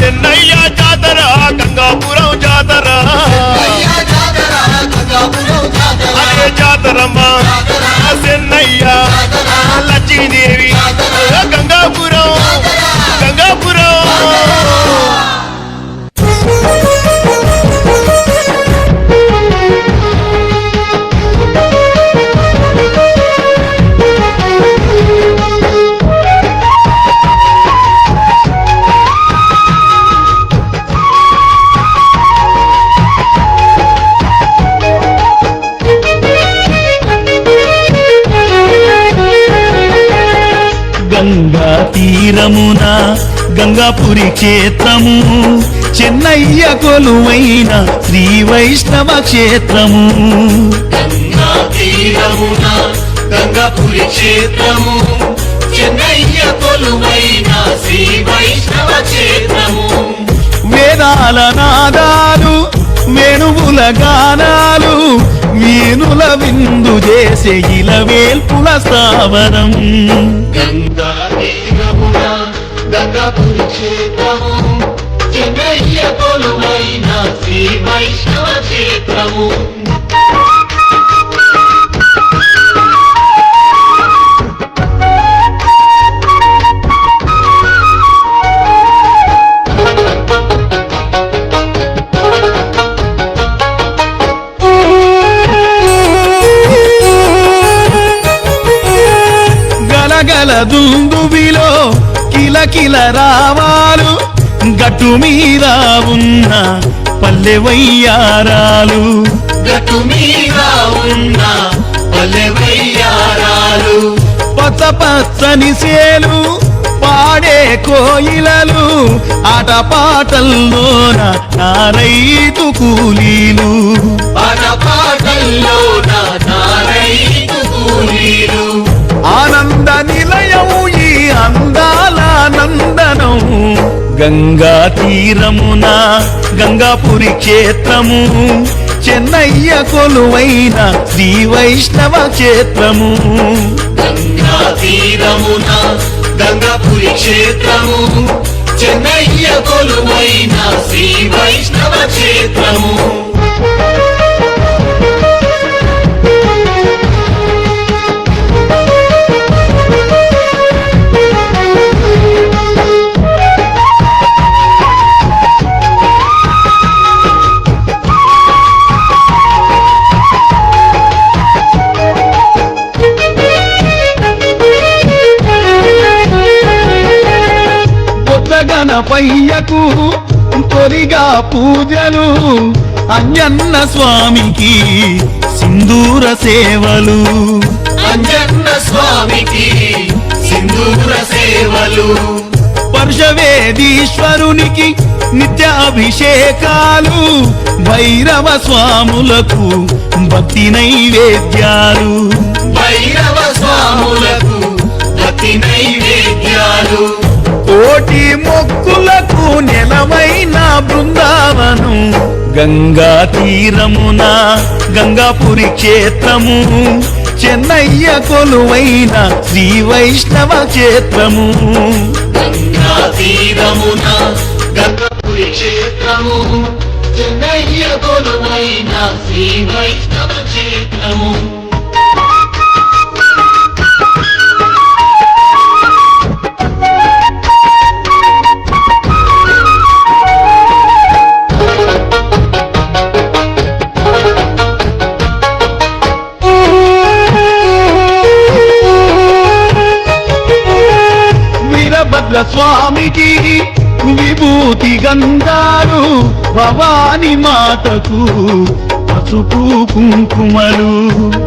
చెన్నయ్య జాతర గంగాపురం జాతర అయ్యా జాతర గంగాపురం జాతర అదే జాతరమ్మా చెన్నయ్య లక్ష్మీదేవి గంగాపురం గంగాపురం గంగా తీరమున గంగాపురి క్షేత్రము చెన్నయ్య కొలువైన శ్రీ వైష్ణవ క్షేత్రము గంగా తీరమున గంగాపురి క్షేత్రము చెన్నయ్య కొలువైన శ్రీ వైష్ణవ క్షేత్రము వేదాల నాదాలు వేణువుల గానాలు వీణుల విందు చేసే ఇలవేల్పుల స్థావరం గంగా తీరమున గంగాపురి క్షేత్రము చెన్నయ్య కొలువైన శ్రీ వైష్ణవ క్షేత్రము గలగల దుందుబిలో కిలకిల రావాలు గట్టు మీద ఉన్న పల్లె వయ్యారాలు గట్టు మీద ఉన్న పల్లె వయ్యారాలు పచ్చ పచ్చని సేలు పాడే కోయిలలు ఆటపాటల్లోన నా రైతు కూలీలు పాటల్లో నా రైతు కూలీలు ఆనంద నిలయము ఈ అందాల నందనం గంగా తీరమున గంగాపురి క్షేత్రము చెన్నయ్య కొలువైన శ్రీ వైష్ణవ క్షేత్రము గంగా తీరమున గంగాపురి క్షేత్రము చెన్నయ్య కొలువైన శ్రీ వైష్ణవ క్షేత్రము గణపయ్యకు తొలిగా పూజలు అంజన్న స్వామికి సింధూర సేవలు అంజన్న స్వామికి సింధూర సేవలు పరుషవేదీశ్వరునికి నిత్యాభిషేకాలు భైరవ స్వాములకు భక్తి నైవేద్యాలు భైరవ స్వాములకు భక్తి నైవేద్యాలు కోటి మొక్కులకు నెలవైన బృందావనం గంగా తీరమున గంగాపురి క్షేత్రము చెన్నయ్య కొలువైన శ్రీ వైష్ణవ క్షేత్రము గంగా తీరమున గంగాపురి క్షేత్రము చెన్నయ్య కొలువైన శ్రీ వైష్ణవ క్షేత్రము వీరభద్ర స్వామికి విభూతి గంధాలు భవాని మాతకు పసుపు కుంకుమలు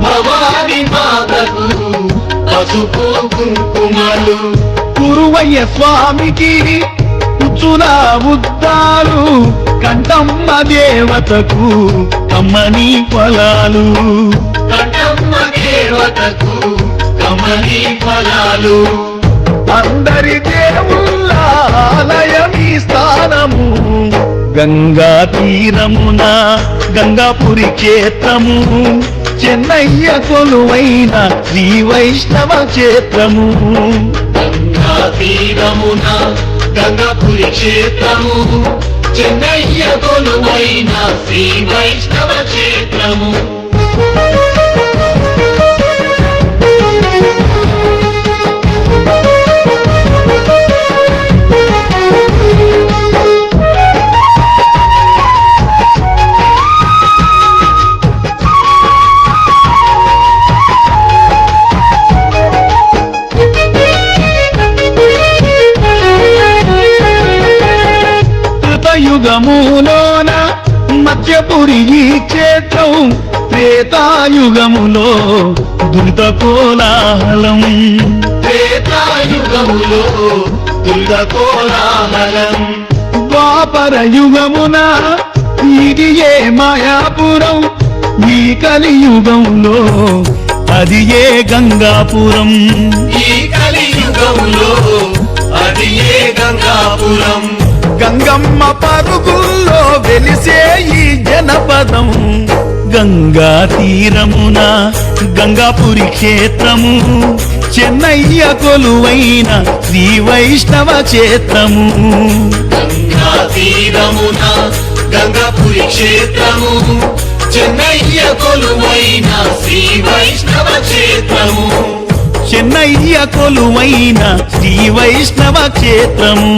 భవాని మాతకు పసుపు కుంకుమలు కురువయ్య స్వామికి ఉచ్చుల ఉద్దాలు కంటమ్మ దేవతకు కమ్మని ఫలాలు కటమ్మ దేవతకు కమలి ఫలాలు అందరి దేవుళ్ళ ఆలయమీ స్థానము గంగా తీరమున గంగాపురి క్షేత్రము చెన్నయ్య కొలువైన శ్రీ వైష్ణవ క్షేత్రము గంగా తీరమున గంగాపురి క్షేత్రము చెన్నయ్య కొలువైన శ్రీ వైష్ణవ క్షేత్రము యుగములోన మధ్యపురి ఈ క్షేత్రం త్రేతాయుగములో దురిత కోలాహలం త్రేతాయుగములో దుర్గ కోలాహలం ద్వాపర యుగమున ఇది ఏ మాయాపురం ఈ కలియుగంలో అది ఏ గంగాపురం ఈ కలియుగములో అది ఏ గంగాపురం గంగమ్మ పరుగుల్లో వెలిసే ఈ జనపదం గంగా తీరమున గంగాపురి క్షేత్రము చెన్నయ్య కొలువైన శ్రీ వైష్ణవ క్షేత్రము గంగా తీరమున గంగాపురి క్షేత్రము చెన్నయ్య కొలువైన శ్రీ వైష్ణవ క్షేత్రము చెన్నయ్య కొలువైన శ్రీ వైష్ణవ క్షేత్రము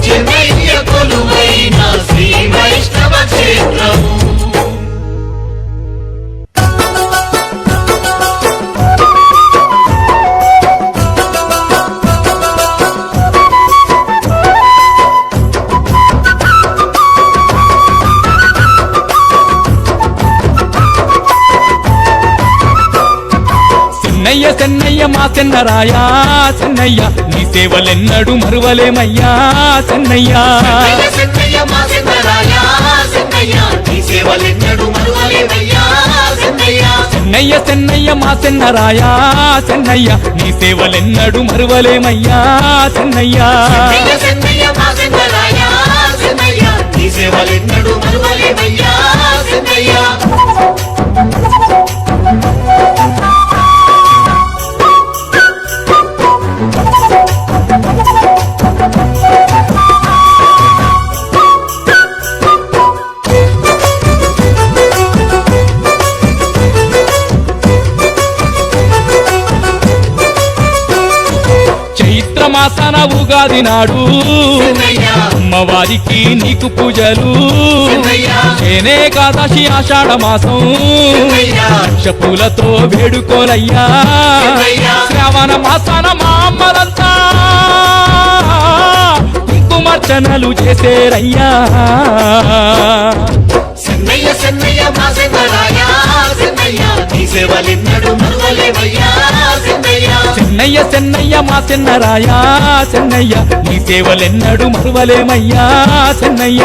చెన్నయ్య కొలువైన శ్రీ వైష్ణవ క్షేత్రము చెన్నయ్య చెన్నయ్య మా చెన్నరాయా చెన్నయ్య నీ సేవలెన్నడు మరువలేమయ్యా చెన్నయ్య చెన్నయ్య మా చెన్నరాయా చెన్నయ్య నీ సేవలెన్నడు మరువలేమయ్యా చెన్నయ్య చెన్నయ్య చెన్నయ్య మా చెన్నరాయా చెన్నయ్య నీ సేవలెన్నడు మరువలేమయ్యా చెన్నయ్య చెన్నయ్య మా చెన్నరాయా చెన్నయ్య నీ సేవలెన్నడు మరువలేమయ్యా చెన్నయ్య చైత్రమాసన ఉగాది నాడు అమ్మవారికి నీకు పూజలు చేనే కాదాశి ఆషాఢ మాసం పూలతో వేడుకోలయ్యా శ్రావణ మాసాన మా అమ్మలంతా కుంకుమర్చనలు చేసేరయ్యా చెన్నయ్య చెన్నయ్య మా చెన్నరాయా చెన్నయ్య నీ సేవలెన్నడు మరువలేమయ్యా చెన్నయ్య చెన్నయ్య చెన్నయ్య మా చెన్నరాయా చెన్నయ్య నీ సేవలెన్నడు మరువలేమయ్యా చెన్నయ్య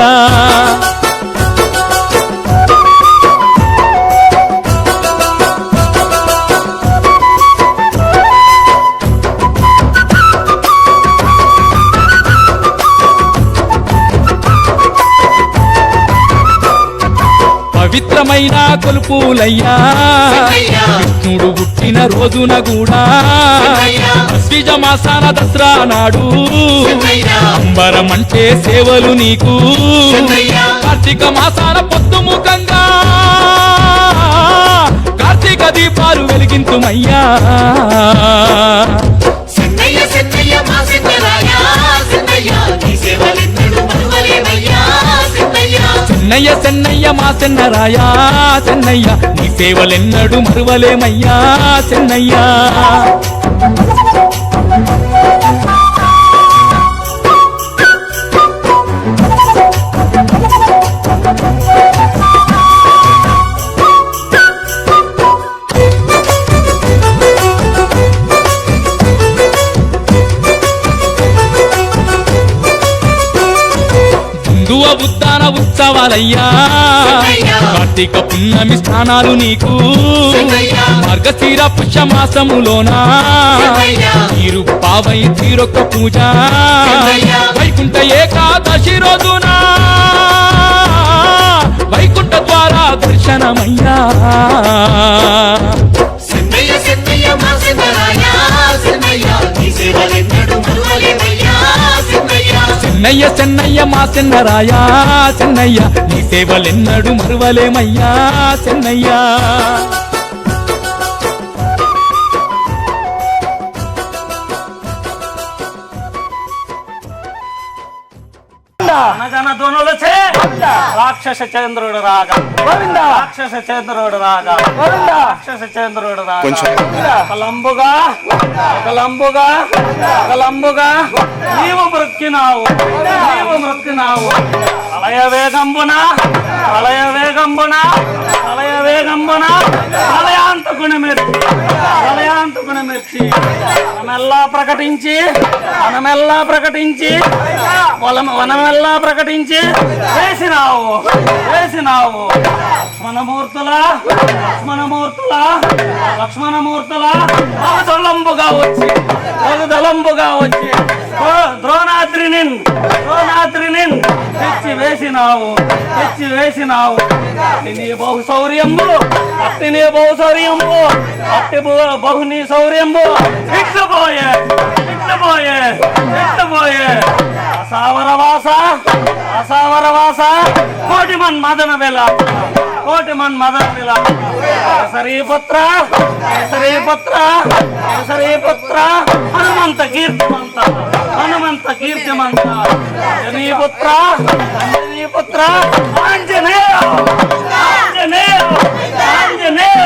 పవిత్రమైన కొలుపులయ్యా కృష్ణుడు పుట్టిన రోజున కూడా అశ్విజ మాసాన దసరా నాడు అంబరం అంటే సేవలు నీకు కార్తీక మాసాన పొద్దుముఖంగా కార్తీక దీపాలు వెలిగింతుమయ్యా చెన్నయ్య చెన్నయ్య మా చెన్నరాయా చెన్నయ్య నీ సేవలెన్నడు మరువలేమయ్యా చెన్నయ్య చెన్నయ్య చెన్నయ్య మా చెన్నరాయా చెన్నయ్య నీ సేవలెన్నడు మరువలేమయ్యా చెన్నయ్య హిందువ ఉద్దాన ఉత్సవాలయ్యా కార్తీక పున్నమి స్నానాలు నీకు మార్గశిర పుష్యమాసములోనా తీరు పావై తీరొక్క పూజ వైకుంఠ ఏకాదశి రోజున వైకుంఠ ద్వారా దర్శనమయ్యా చెన్నయ్య చెన్నయ్య మా చెన్నరాయా చెన్నయ్య నీ సేవలెన్నడు మరువలేమయ్యా చెన్నయ్య చెన్నయ్య చెన్నయ్య మా చెన్నరాయ చెన్నయ్య నీ సేవలెన్నడు మరువలేమయ్యా చెన్నయ్య అనగన ధ్వనులచే రాక్షస చంద్రుడు రాగా రాక్షస చంద్రుడు రాగా రాక్షస చంద్రుడు రాగా కలంబుగా కలంబుగా కలంబుగా నీవు మృక్కినావు నీవు మృక్కినావు ప్రళయ వేగంబున ప్రళయ వేగంబున ప్రళయ వేగంబున ప్రళయాంతకుని మెర్చి ప్రళయాంతకుని మెర్చి మనమెల్లా ప్రకటించి మనమెల్లా ప్రకటించి వనమెల్లా ప్రకటించి వేసినావు వేసినావు లక్ష్మణమూర్తుల లక్ష్మణమూర్తుల లక్ష్మణమూర్తుల బహుదళంబుగా వచ్చి బహుదళంబుగా వచ్చి ద్రోణాద్రిని ద్రోణాద్రిని తెచ్చి వేసినావు తెచ్చి వేసినావు నీ బహు శౌర్యంబు అట్టి నీ బహు శౌర్యంబు అట్టి బహుని శౌర్యంబు ఇట్లుపోయే ఇట్లుపోయే ఇట్లుపోయే అసావరవాస అసావరవాస కోటిమన్ మదన వెల కోటిమన్ మదన వెల కేసరీపుత్ర కేసరీపుత్ర కేసరీపుత్ర హనుమంత కీర్తిమంత హనుమంత కీర్తిమంత అంజనీపుత్ర అంజనీపుత్ర ఆంజనేయ ఆంజనేయ ఆంజనేయ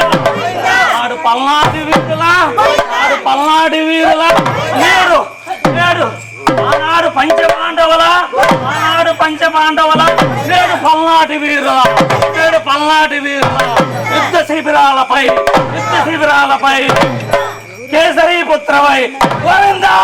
ఆడు పల్నాటి వీరుల ఆడు పల్నాటి వీరుల నేడు నేడు ఆనాడు పంచపాండవుల ఆనాడు పంచపాండవుల నేడు పల్నాటి వీరుల నేడు పల్నాటి వీరుల యుద్ధ శిబిరాలపై యుద్ధ శిబిరాలపై కేసరీపుత్రవై గోవిందా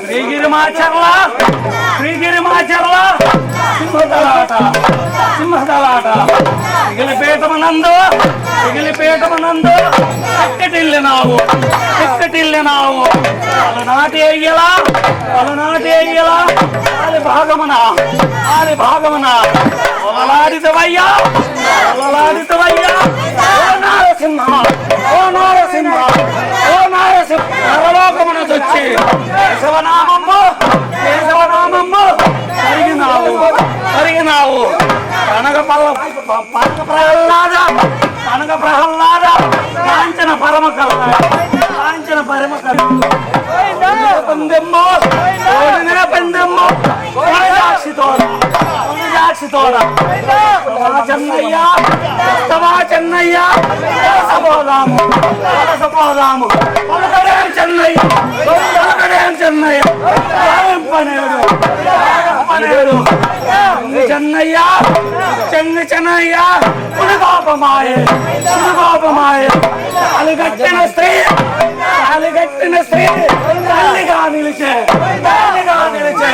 శ్రీగిరిమాచర్ల శ్రీగిరిమాచర్ల సింహదలాట సింహదలాట మిగిలిపేటమనందు మిగిలిపేటమనందు ఎక్కటిల్లినావు ఎక్కటిల్లినావు అలనాటి అయ్యలా అలనాటి అయ్యలా ఆది భాగమున ఆది భాగమున ఒలలాడితవయ్యా ఒలలాడితవయ్యా ఓ నారసింహ ఓ నారసింహ ఓ నారసింహ నరలోకమునొచ్చి కేశవనామము కేశవనామము కరిగినావు కరిగినావు కనక ప్రహ్లాద కనక ప్రహ్లాద కాంచన పరమ కల కాంచన పరమ కల పందెమ్ము పందెమ్ము సాక్షితోడ సాక్షితోడ చెన్నయ్య చెన్నయ్య పోదాము పోదాము చెన్నయ్య చెన్నయ్య పనేడు పనేడు చెన్నయ్య చెంగు చెన్నయ్య పుడుగోపమాయే పుడుగోపమాయే అలిగట్టిన స్త్రీ అలిగట్టిన స్త్రీ తల్లిగా నిలిచే తల్లిగా నిలిచే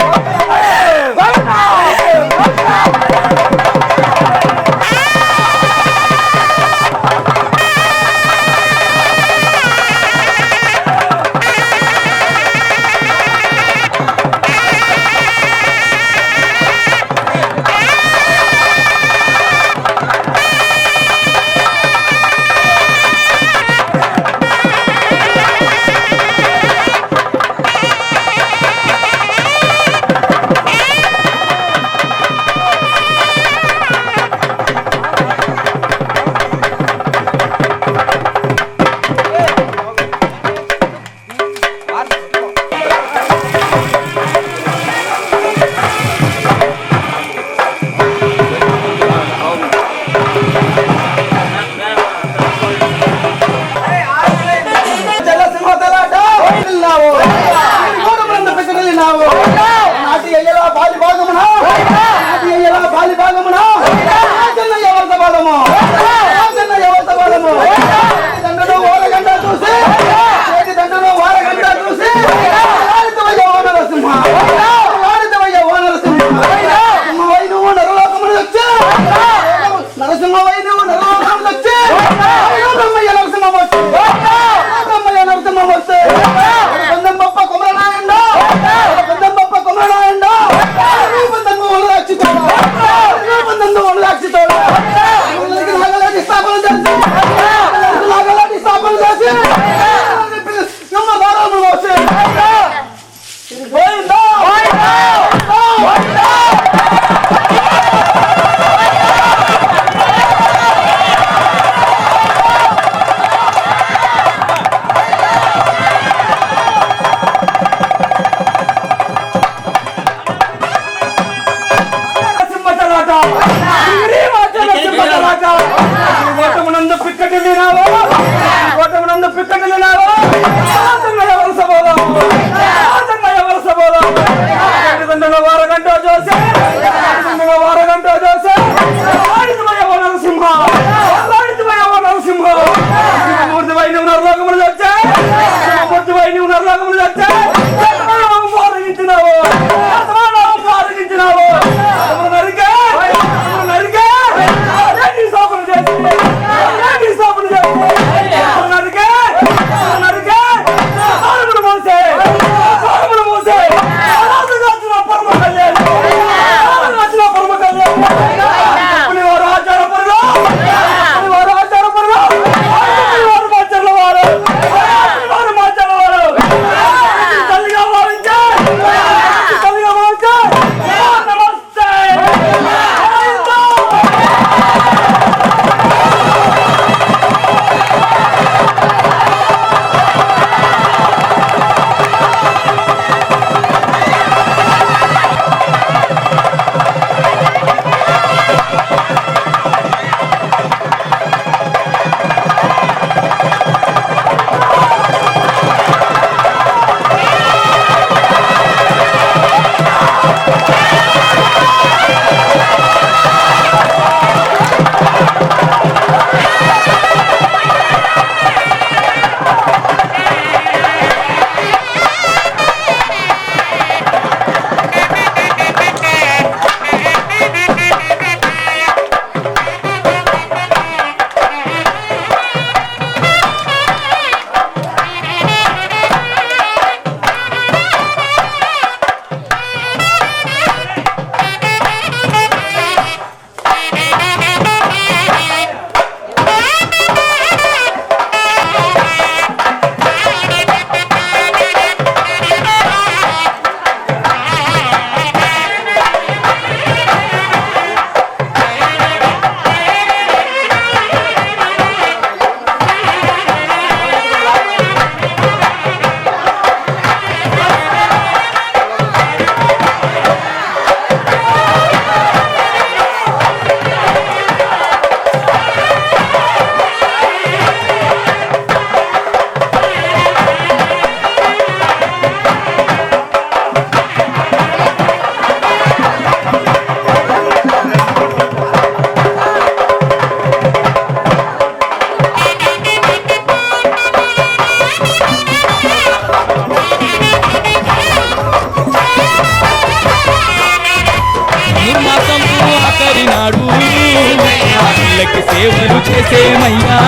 చేసేమయ్యా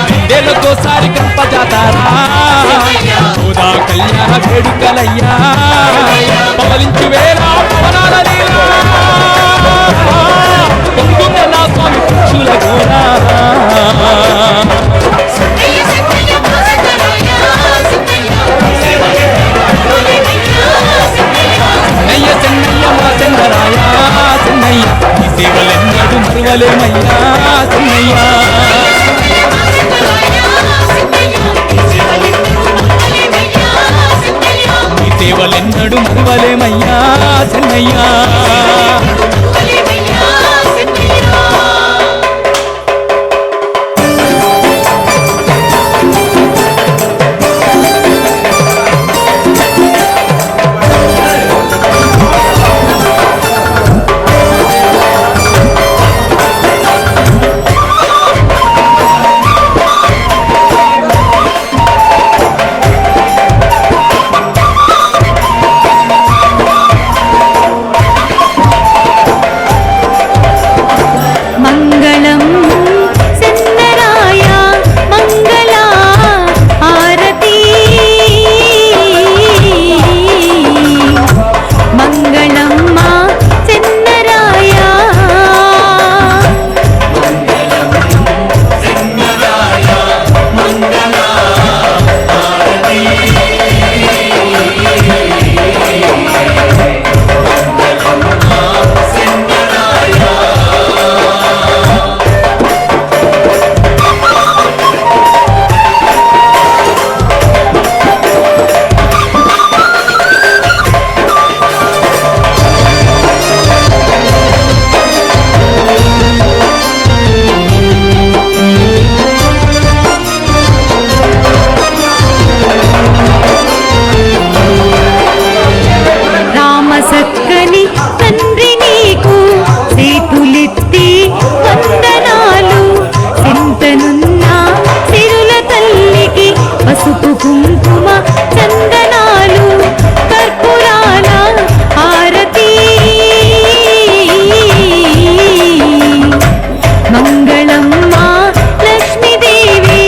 రెండేళ్ళకోసారి గంప జాతారా గోదా కళ్యాణ వేడుకలయ్యా పవలించు వేళ పవనాల నీలా పొంగున్న స్వామి పుచ్చుల గోరా చెన్నయ్య మా చెన్నరాయ చెన్నయ్య ఈ సేవలెన్నడు మరువలేమయ్యా చెన్నయ్య ఈ సేవలెన్నడు మరువలేమయ్యా చెన్నయ్య మంగళం సెన్నరాయ మంగళ హారతి మంగళం మా సెన్నరాయ రామ సక్కని తండ్రి నీకు సేతులెత్తి వందనాలు చింతనున్న సిరుల తల్లికి పసుపు కుంకుమ చందనాలు కర్పూరాల హారతి మంగళం మా లక్ష్మీదేవి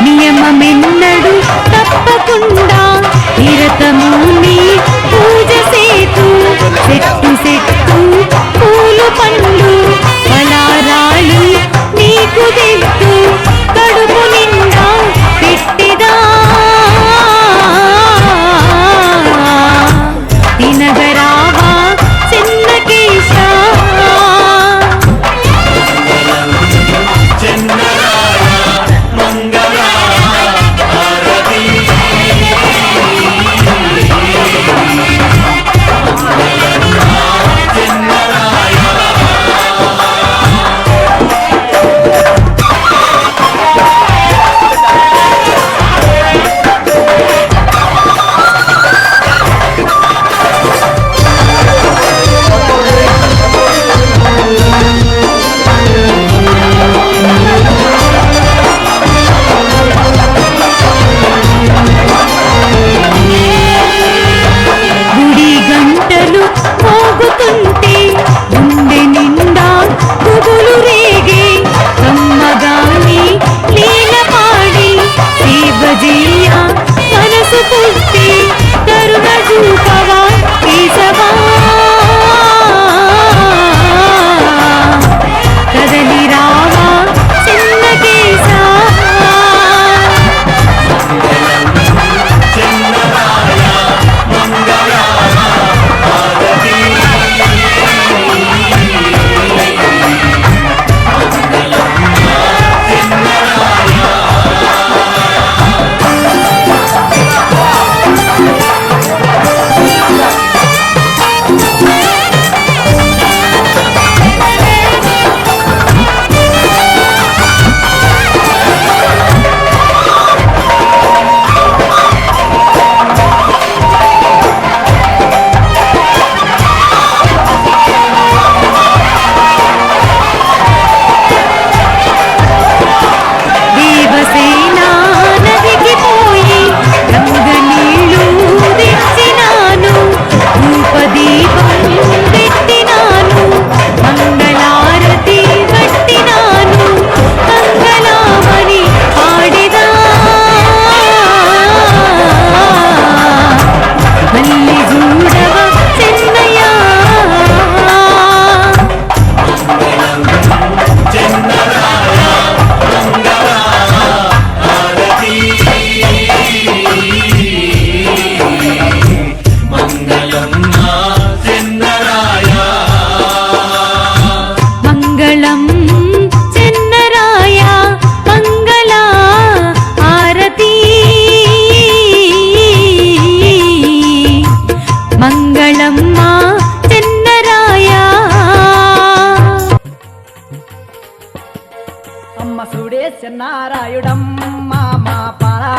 నియమమెన్నడు తప్పకుండా నిరతము నీ పూజ సేతు చెట్టు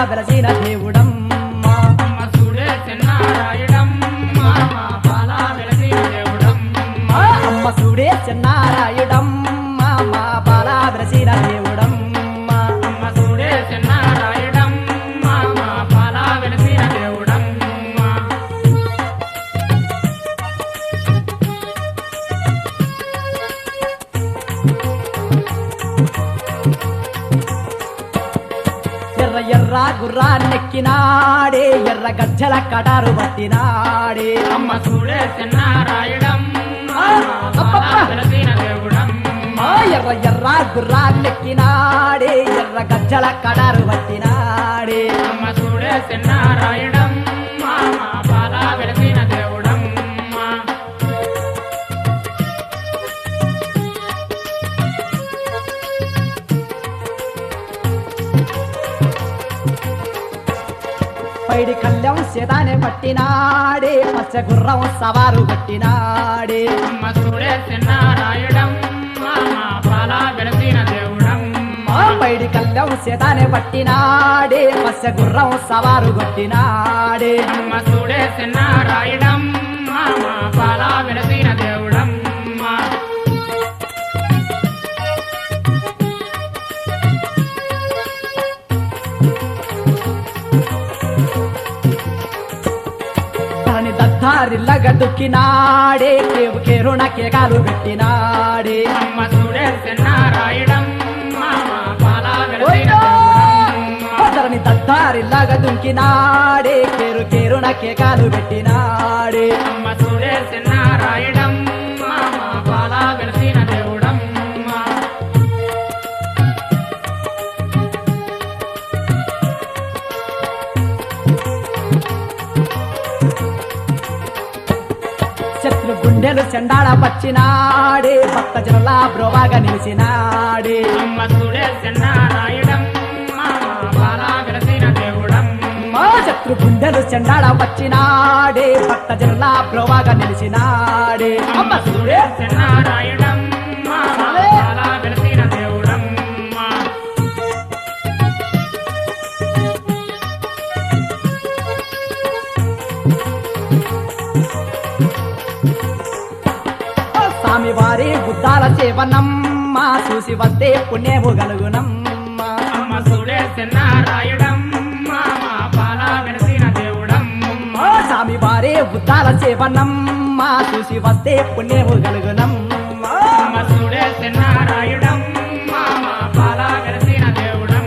వెలసిన దేవుడమ్మ అమ్మ చూడే చెన్నారాయుడమ్మ మా పాల వెలసిన దేవుడమ్మ అమ్మ చూడే చెన్నారాయుడమ్మ మా పాల వెలసిన దేవుడమ్మ అమ్మ చూడే చెన్నారాయుడమ్మ మా పాల వెలసిన దేవుడమ్మ ఎర్ర ఎర్ర గుర్రాన్నెక్కినాడే ఎర్ర గజ్జల కటారు పట్టినాడే అమ్మ చూడే చెన్నారాయుడమ్మ మా పాల వెలసిన దేవుడమ్మ ఎర్ర ఎర్ర గుర్రాన్నెక్కినాడే ఎర్ర గజ్జల కటారు పట్టినాడే అమ్మ చూడే చెన్నారాయుడమ్మ మా పాల వెలసిన దేవుడమ్మ పైడి కళ్ళెం సేదానే పట్టినాడే పచ్చ గుర్రం సవారు పట్టినాడే అమ్మ చూడే చెన్నారాయుడమ్మ మా పాల వెలసిన దేవుడమ్మ పైడి కళ్ళెం సేదానే పట్టినాడే పచ్చ గుర్రం సవారు కొట్టినాడే అమ్మ చూడే చెన్నారాయుడమ్మ మా పాల వెలసిన దేవుడమ్మ తనని దద్దారిల్లగ దుక్కినాడే కేవు కేరుణ కేకాలు పెట్టినాడే అమ్మ చూడే చెన్నారాయుడమ్మ మా పాల వెలసిన దేవుడమ్మ తనని దద్దారిల్లగ దుక్కినాడే కేరు కేరుణ కేకాలు పెట్టినాడే అమ్మ చూడే చెన్నారాయుడమ్మ మా పాల వెలసిన దేవుడమ్మ శత్రు గుండెలు చెండాడ పచ్చినాడే భక్త జనుల బ్రోవాగా నిలిచినాడే అమ్మ చూడే చెన్నారాయుడమ్మ మా పాల వెలసిన దేవుడమ్మ శత్రు గుండెలు చెండాడ పచ్చినాడే భక్త జనుల బ్రోవాగా నిలిచినాడే అమ్మ చూడే చెన్నారాయుడమ్మ మా పాల వెలసిన దేవుడమ్మ స్వామి వారి బుద్ధాల సేవనమ్మ చూసి వస్తే పుణ్యము గలుగునమ్మ అమ్మ చూడే చెన్నారాయుడమ్మ మా పాల వెలసిన దేవుడమ్మ స్వామి వారి బుద్ధాల సేవనమ్మ చూసి వస్తే పుణ్యము గలుగునమ్మ అమ్మ చూడే చెన్నారాయుడమ్మ మా పాల వెలసిన దేవుడమ్మ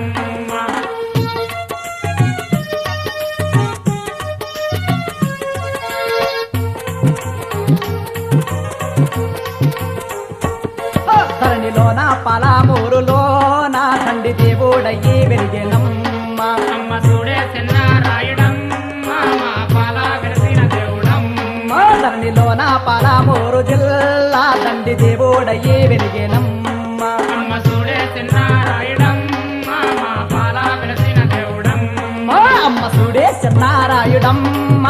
ధరణిలోన పాలామూరులోన తండ్రి దేవుడయ్యి వెలిగెనమ్మ అమ్మ చూడే చెన్నారాయుడమ్మ మా పాల వెలసిన దేవుడమ్మ ధరణిలోన పాలామూరు జిల్లా తండ్రి దేవుడయ్యి వెలిగెనమ్మ అమ్మ చూడే చెన్నారాయుడమ్మ మా పాల వెలసిన దేవుడమ్మ అమ్మ సుడే చెన్నారాయుడమ్మ